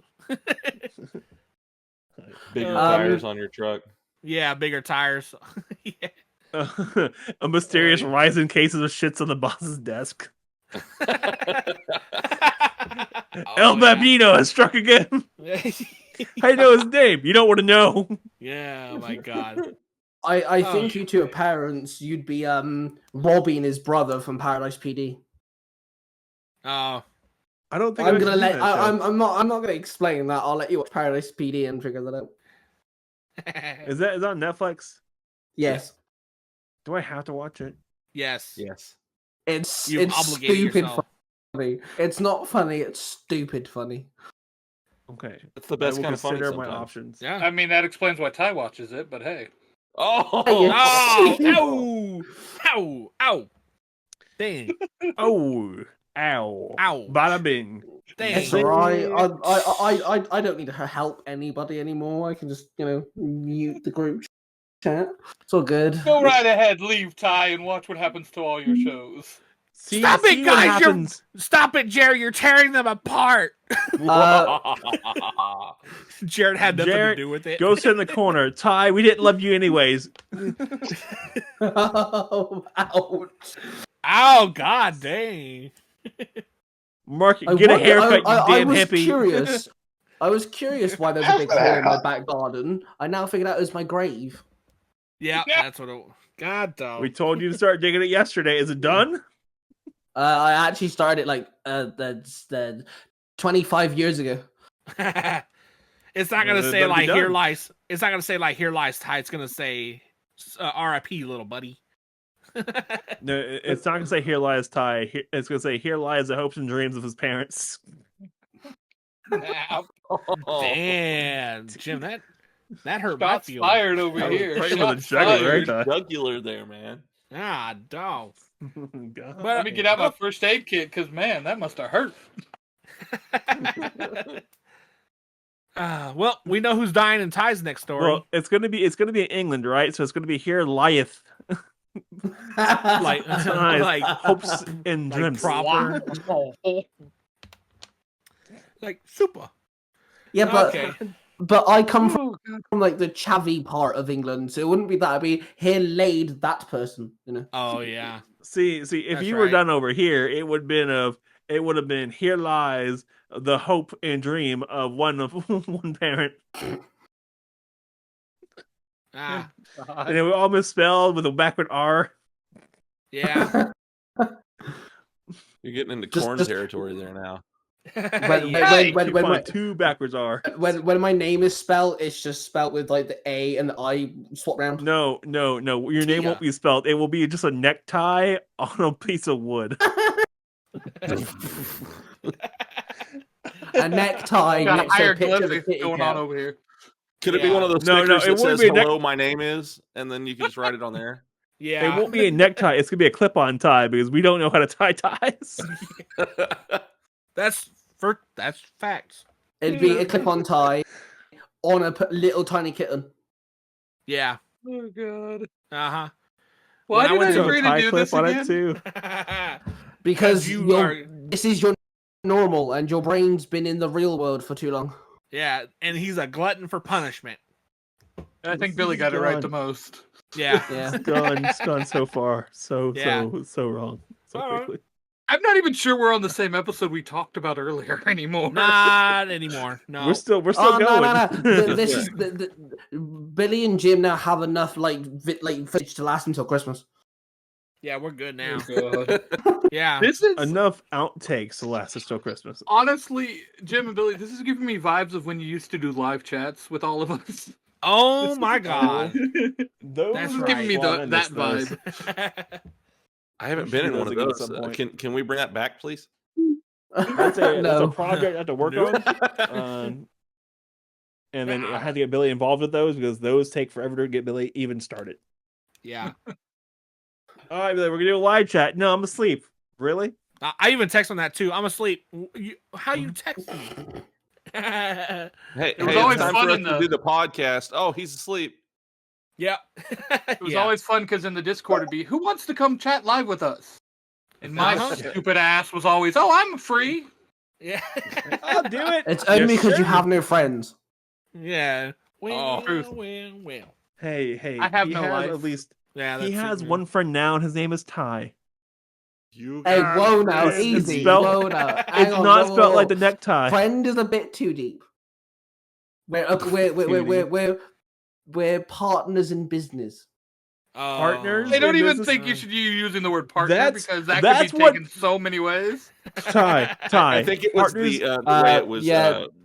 Bigger tires on your truck. Yeah, bigger tires. Yeah. A mysterious rising cases of shits on the boss's desk. El Bambino has struck again. I know his name. You don't want to know. Yeah, oh my God. I think you two are parents. You'd be robbing his brother from Paradise PD. Oh, I don't think I'm not gonna explain that. I'll let you watch Paradise PD and figure that out. Is that on Netflix? Yes. Do I have to watch it? Yes. It's stupid funny. It's not funny. It's stupid funny. Okay, it's the best kind of funny. My options. Yeah, I mean that explains why Ty watches it, but hey. Ow! Dang! Ow! Bada bing! Dang! It's alright. I don't need to help anybody anymore. I can just mute the group chat. It's all good. Go right ahead, leave Ty, and watch what happens to all your shows. Stop it, guys! Stop it, Jared! You're tearing them apart. Jared had nothing to do with it. Go sit in the corner. Ty, we didn't love you anyways. Oh, ouch! Oh, God dang! Mark, get a haircut, you damn hippie. I was curious why there's a big hole in my back garden. I now figured out it was my grave. Yeah, that's what it was. God, though. We told you to start digging it yesterday. Is it done? I actually started like 25 years ago. It's not gonna say like here lies. It's not gonna say like here lies Ty. It's gonna say R.I.P. little buddy. No, it's not gonna say here lies Ty. It's gonna say here lies the hopes and dreams of his parents. Damn, Jim, that hurt my feelings. Fired over here. Right with the jugular there, man. Ah, dog. But let me get out my first aid kit, because man, that must have hurt. Well, we know who's dying in Ty's next story. Well, it's gonna be in England, right? So it's gonna be here lieth. like hopes and dreams. Proper. Like super. Yeah, but I come from like the chavvy part of England, so it wouldn't be that. It'd be here laid that person, Oh yeah. See, if you were done over here, it would have been here lies the hope and dream of one parent. And it was all misspelled with a backward R. Yeah. You're getting into corn territory there now. When two backwards R. When my name is spelled, it's just spelled with like the A and the I swap around. No. Your name won't be spelled. It will be just a necktie on a piece of wood. A necktie. Got hieroglyphics going on over here. Could it be one of those stickers that says "Hello, my name is," and then you can just write it on there? Yeah. It won't be a necktie. It's gonna be a clip-on tie because we don't know how to tie ties. That's facts. It'd be a clip-on tie on a little tiny kitten. Yeah. Oh god. Uh-huh. Why did I agree to do this again? Too. Because this is your normal, and your brain's been in the real world for too long. Yeah, and he's a glutton for punishment. I think Billy got it right the most. Yeah. It's gone so far. So wrong. So quickly. I'm not even sure we're on the same episode we talked about earlier anymore. Not anymore. No. We're still going. No. This is Billy and Jim now have enough footage to last until Christmas. Yeah, we're good now. God. Yeah. This is enough outtakes to last us till Christmas. Honestly, Jim and Billy, this is giving me vibes of when you used to do live chats with all of us. Oh my God. This is giving me that vibe. I haven't been in one of those. Can we bring that back, ple's? That's a project I have to work on. And then I had to get Billy involved with those because those take forever to get Billy even started. Yeah. All right, Billy, we're gonna do a live chat. No, I'm asleep. Really? I even text on that too. I'm asleep. How you text me? Hey, it was always time fun for us to do the podcast. Oh, he's asleep. Yeah. It was always fun because in the Discord it'd be, who wants to come chat live with us? And my stupid ass was always, oh, I'm free. Yeah. I'll do it. It's only because you have no friends. Yeah. Well. Hey. I have no life. At least he has one friend now, and his name is Tai. Hey, whoa now, easy. Whoa now. It's not spelled like the necktie. Friend is a bit too deep. We're partners in business. Partners? I don't even think you should be using the word partner because that could be taken so many ways. Tai. I think it was the way it was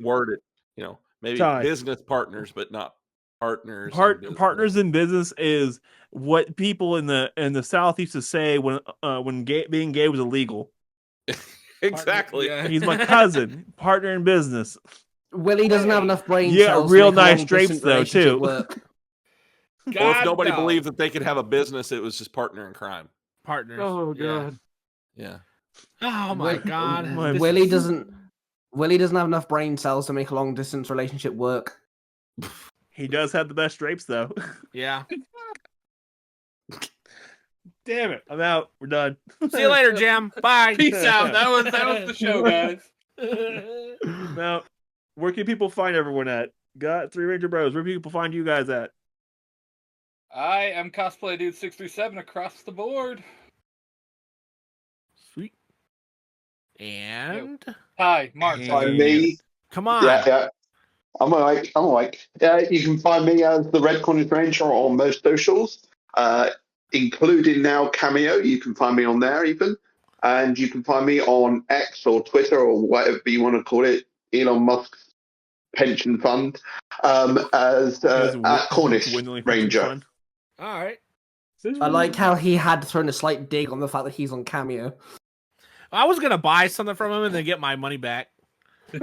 worded. You know, maybe business partners, but not partners. Partners in business is what people in the South used to say when being gay was illegal. Exactly. He's my cousin, partner in business. Willie doesn't have enough brain cells. Yeah, real nice drapes though too. Or if nobody believed that they could have a business, it was just partner in crime. Partners. Oh God. Yeah. Oh my God. Willie doesn't have enough brain cells to make a long distance relationship work. He does have the best drapes though. Yeah. Damn it. I'm out. We're done. See you later, Jam. Bye. Peace out. That was the show, guys. Now, where can people find everyone at? Got 3 Ranger Bros. Where can people find you guys at? I am Cosplay Dude 637 across the board. Sweet. And hi, Mark. Find me. Come on. Yeah. I'm like. You can find me as the Red Cornish Ranger on most socials, including now Cameo. You can find me on there even, and you can find me on X or Twitter or whatever you want to call it, Elon Musk's pension fund, as at Cornish Ranger. All right. I like how he had thrown a slight dig on the fact that he's on Cameo. I was gonna buy something from him and then get my money back. You're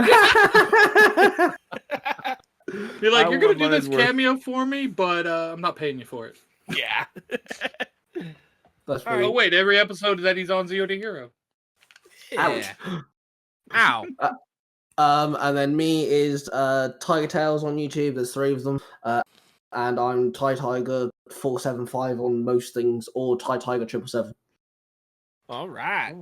like, you're gonna do this cameo for me, but I'm not paying you for it. Yeah. That's right. Oh wait, every episode that he's on Zero to Hero. Ouch. Ow. And then me is Tiger Tales on YouTube. There's 3 of them. And I'm Tai Tiger 475 on most things, or Tai Tiger 777. All right.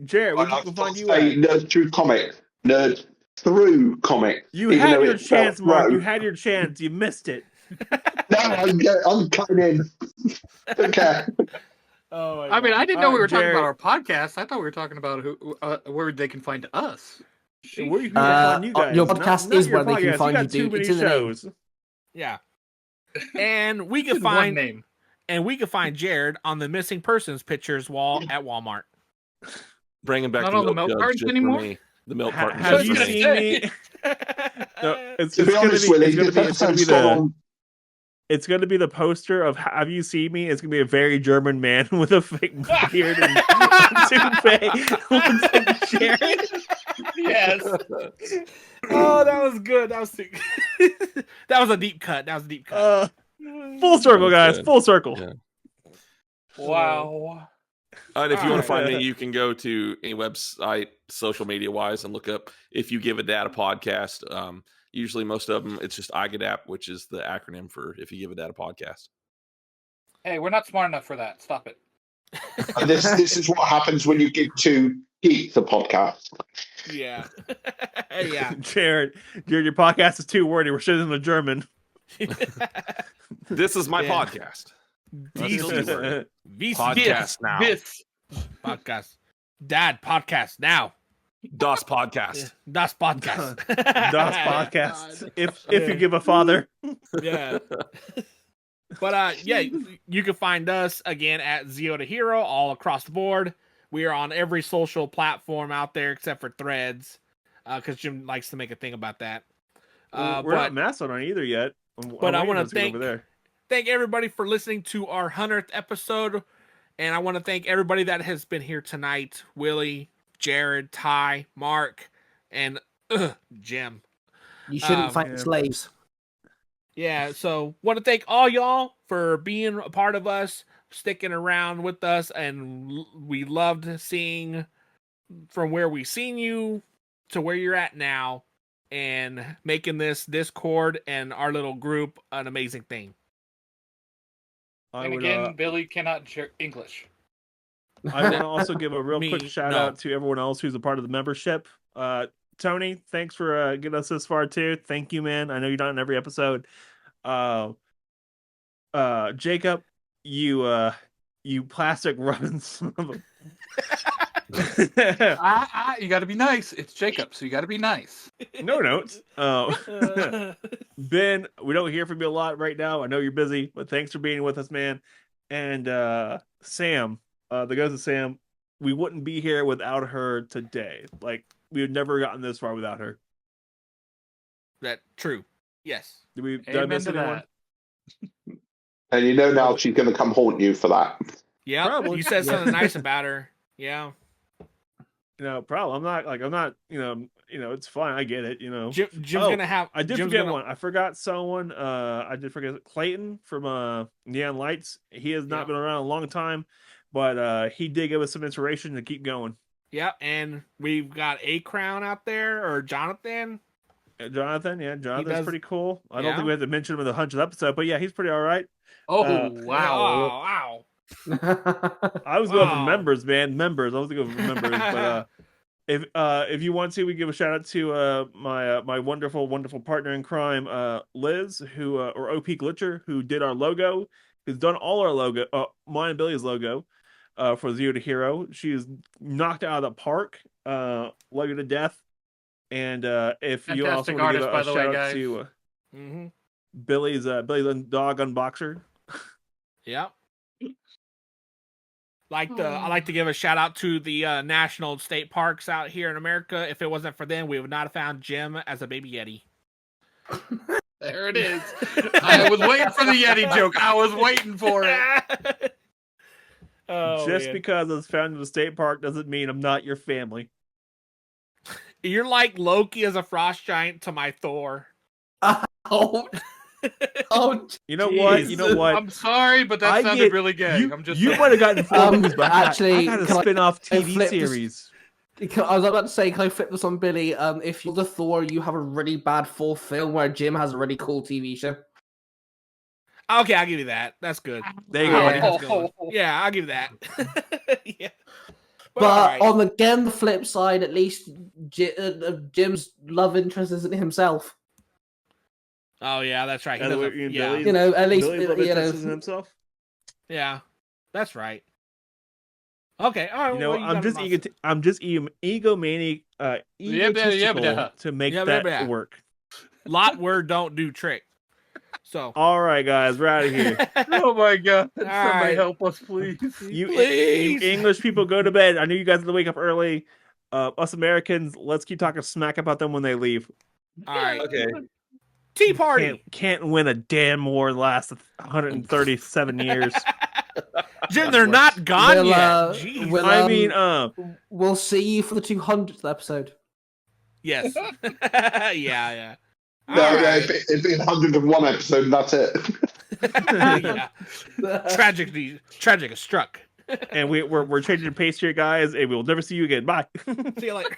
Jared, where can find you at? Nerd Through Comics. Nerd Through Comics. You had your chance, Mark. You had your chance. You missed it. No, I'm cutting in. Okay. Oh, I mean, I didn't know we were talking about our podcast. I thought we were talking about where they can find us. Where you can find you guys? Your podcast is where they can find you. Too many it's shows. Yeah. And we can find Jared on the missing persons pictures wall at Walmart. Bringing back not on the milk cartons anymore. The milk cartons. Have you seen me? No, to be honest, Willy, it's going to be the poster of "Have you seen me?" It's going to be a very German man with a fake beard and toupee. Looks like Jared. Yes. Oh, that was good. That was a deep cut. Full circle, guys. Full circle. Yeah. Wow. And if you want to find me, you can go to any website, social media wise, and look up If You Give a Dad a Podcast. Usually, most of them, it's just IGADAP, which is the acronym for If You Give a Dad a Podcast. Hey, we're not smart enough for that. Stop it. This is what happens when you give 2 geeks a podcast. Yeah. Yeah. Jared, your podcast is too wordy. We're shitting in the German. This is my podcast. VC. Podcast now. Podcast. Dad, podcast now. Das Podcast. Das Podcast. Das Podcast. If you give a father. Yeah. But yeah, you can find us again at Zero to Hero all across the board. We are on every social platform out there except for Threads, because Jim likes to make a thing about that. We're not Mastodon either yet. But I want to thank everybody for listening to our 100th episode, and I want to thank everybody that has been here tonight: Willy, Jared, Ty, Mark, and Jim. You shouldn't fight slaves. Yeah, so want to thank all y'all for being a part of us, sticking around with us, and we loved seeing from where we seen you to where you're at now, and making this Discord and our little group an amazing thing. Billy cannot share English. I want to also give a real quick shout out to everyone else who's a part of the membership. Tony, thanks for getting us this far too. Thank you, man. I know you're not in every episode. Jacob, you plastic rubbing son of a... You got to be nice. It's Jacob, so you got to be nice. No notes. Ben, we don't hear from you a lot right now. I know you're busy, but thanks for being with us, man. And Sam, the ghost of Sam, we wouldn't be here without her today. Like, we would never gotten this far without her. That true. Yes. Did I miss anyone? And you know now she's going to come haunt you for that. Yeah, probably. You said something nice about her. Yeah. Problem. I'm not. It's fine. I get it. Jim's gonna have. I did forget one. I forgot someone. I did forget Clayton from Neon Lights. He has not been around a long time, but he did give us some inspiration to keep going. Yeah, and we've got A Crown out there, or Jonathan. Jonathan's pretty cool. I don't think we have to mention him in the 100th episode, but yeah, he's pretty all right. Oh, wow. I was going for members, man. Members. I was going for members, but if you want to, we give a shout out to my wonderful partner in crime, Liz, who or OP Glitcher, who did our logo, who's done all our logo, mine and Billy's logo, for Zero to Hero. She's knocked out of the park, logo to death. And if fantastic you also want to give a shout out to Billy's dog unboxer. Yeah. I like to give a shout out to the national state parks out here in America. If it wasn't for them, we would not have found Jim as a baby Yeti. There it is. I was waiting for the Yeti joke. I was waiting for it. Because I was found in the state park doesn't mean I'm not your family. You're like Loki as a frost giant to my Thor. You know what? I'm sorry, but that sounded really gay. You might have gotten 4 movies, but actually, I got a spin-off TV series. I was about to say, can I flip this on Billy? If you're the Thor, you have a really bad fourth film where Jim has a really cool TV show. Okay, I'll give you that. That's good. There you go, buddy. Yeah, I'll give you that. Yeah. But on the flip side, at least Jim's love interest isn't himself. Oh yeah, that's right. At least Billy isn't himself. Yeah, that's right. Okay, all right. I'm just egomaniac, egotistical to make that work. Lot word don't do trick. So all right, guys, we're out of here. Oh my god! Somebody right. help us, please. You English people, go to bed. I know you guys have to wake up early. Us Americans, let's keep talking smack about them when they leave. All right. Okay. Tea party. Can't win a damn war last 137 years. Jim, they're not gone yet. We'll see you for the 200th episode. Yes. Yeah. It'd be 101 episode, and that's it. Yeah. Tragic has struck. And we're changing the pace here, guys, and we'll never see you again. Bye. See you later.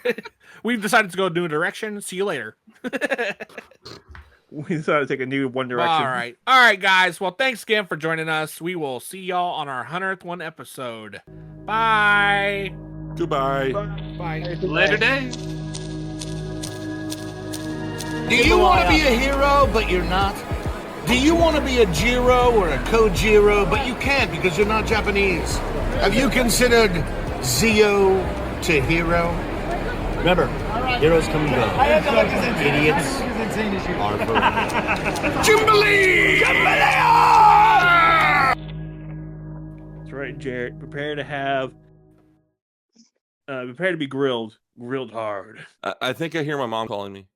We've decided to go a new direction. See you later. We decided to take a new one direction. All right, guys. Well, thanks again for joining us. We will see y'all on our 100th episode. Bye. Goodbye. Bye. Later day. Do you want to be a hero, but you're not? Do you want to be a Jiro or a Kojiro, but you can't because you're not Japanese? Have you considered Zio to hero? Remember, heroes come and go. Idiots are forever. Jubilee! That's right, Jared. Prepare to be grilled hard. I think I hear my mom calling me.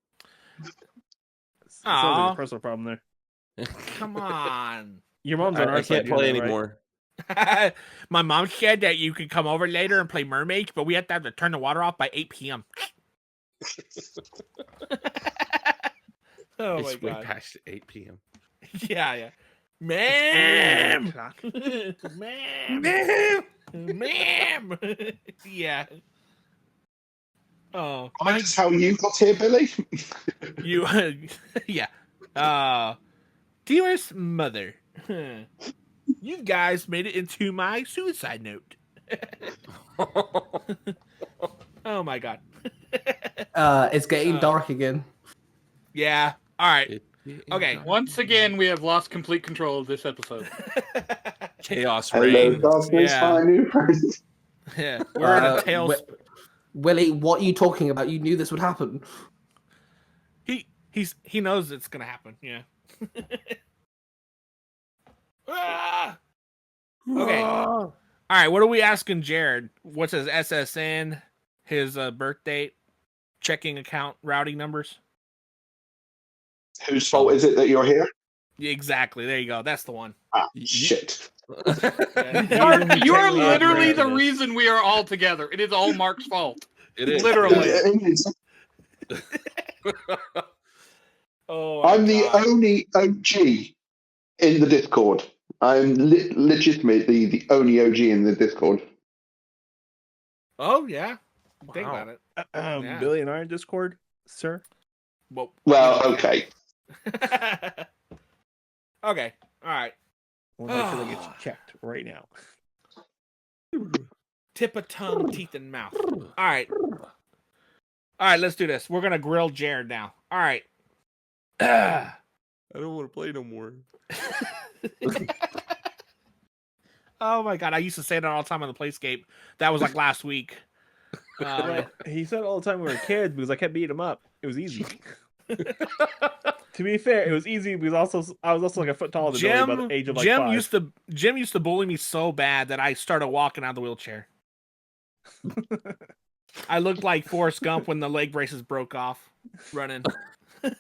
Sounds like a personal problem there. Come on. Your mom's on our side. I can't play anymore. Right? My mom said that you could come over later and play mermaids, but we have to turn the water off by 8 p.m. Oh It's my way god. past 8 p.m. Yeah. Ma'am. Ma'am. Yeah. Oh. That's how you got here, Billy? You, yeah. Dearest mother, you guys made it into my suicide note. Oh my god. It's getting dark again. Yeah. All right. Okay. Once again, we have lost complete control of this episode. Chaos Hello, reigns. darkness, my new friend. Yeah. We're in a tail. Willy, what are you talking about? You knew this would happen. He knows it's gonna happen. Yeah. Ah! Okay. All right. What are we asking Jared? What's his SSN? His birth date? Checking account routing numbers? Whose fault is it that you're here? Exactly. There you go. That's the one. Ah, shit. You are literally the reason we are all together. It is all Mark's fault. It is. Literally. Oh, I'm the only OG in the Discord. I'm legitimately the only OG in the Discord. Oh, yeah. Think about it. Yeah. Billy and I in Discord, sir? Well, okay. Okay. All right. We'll make sure that gets checked right now. Tip of tongue, teeth, and mouth. All right. All right, let's do this. We're going to grill Jared now. All right. I don't want to play no more. Oh, my God. I used to say that all the time on the Playscape. That was like last week. He said it all the time when we were kids because I kept beating him up. It was easy. To be fair, it was easy because I was also like a foot taller than Billy by the age of like 5. Jim used to bully me so bad that I started walking out of the wheelchair. I looked like Forrest Gump when the leg braces broke off running. He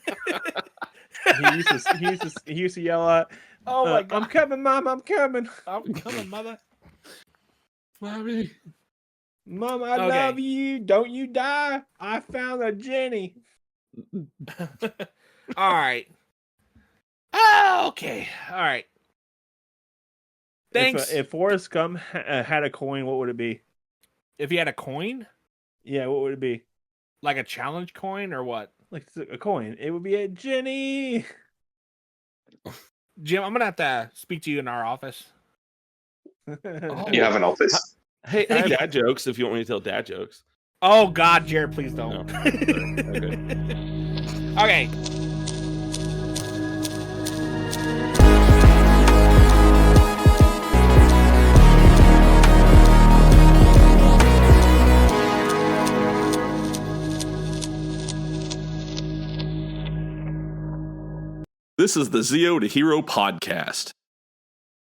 used to yell out, "Oh my God. I'm coming, Mom, I'm coming. I'm coming, Mother. Mommy. Mom, I love you. Don't you die. I found a Jenny." All right. Oh, okay. All right. Thanks. If Forrest Gump had a coin, what would it be? If he had a coin? Yeah, what would it be? Like a challenge coin or what? Like a coin. It would be a Jenny. Jim, I'm going to have to speak to you in our office. You have an office? Hey, I have dad jokes if you want me to tell dad jokes. Oh, God, Jared, please don't. No. Okay. This is the Zio to Hero podcast.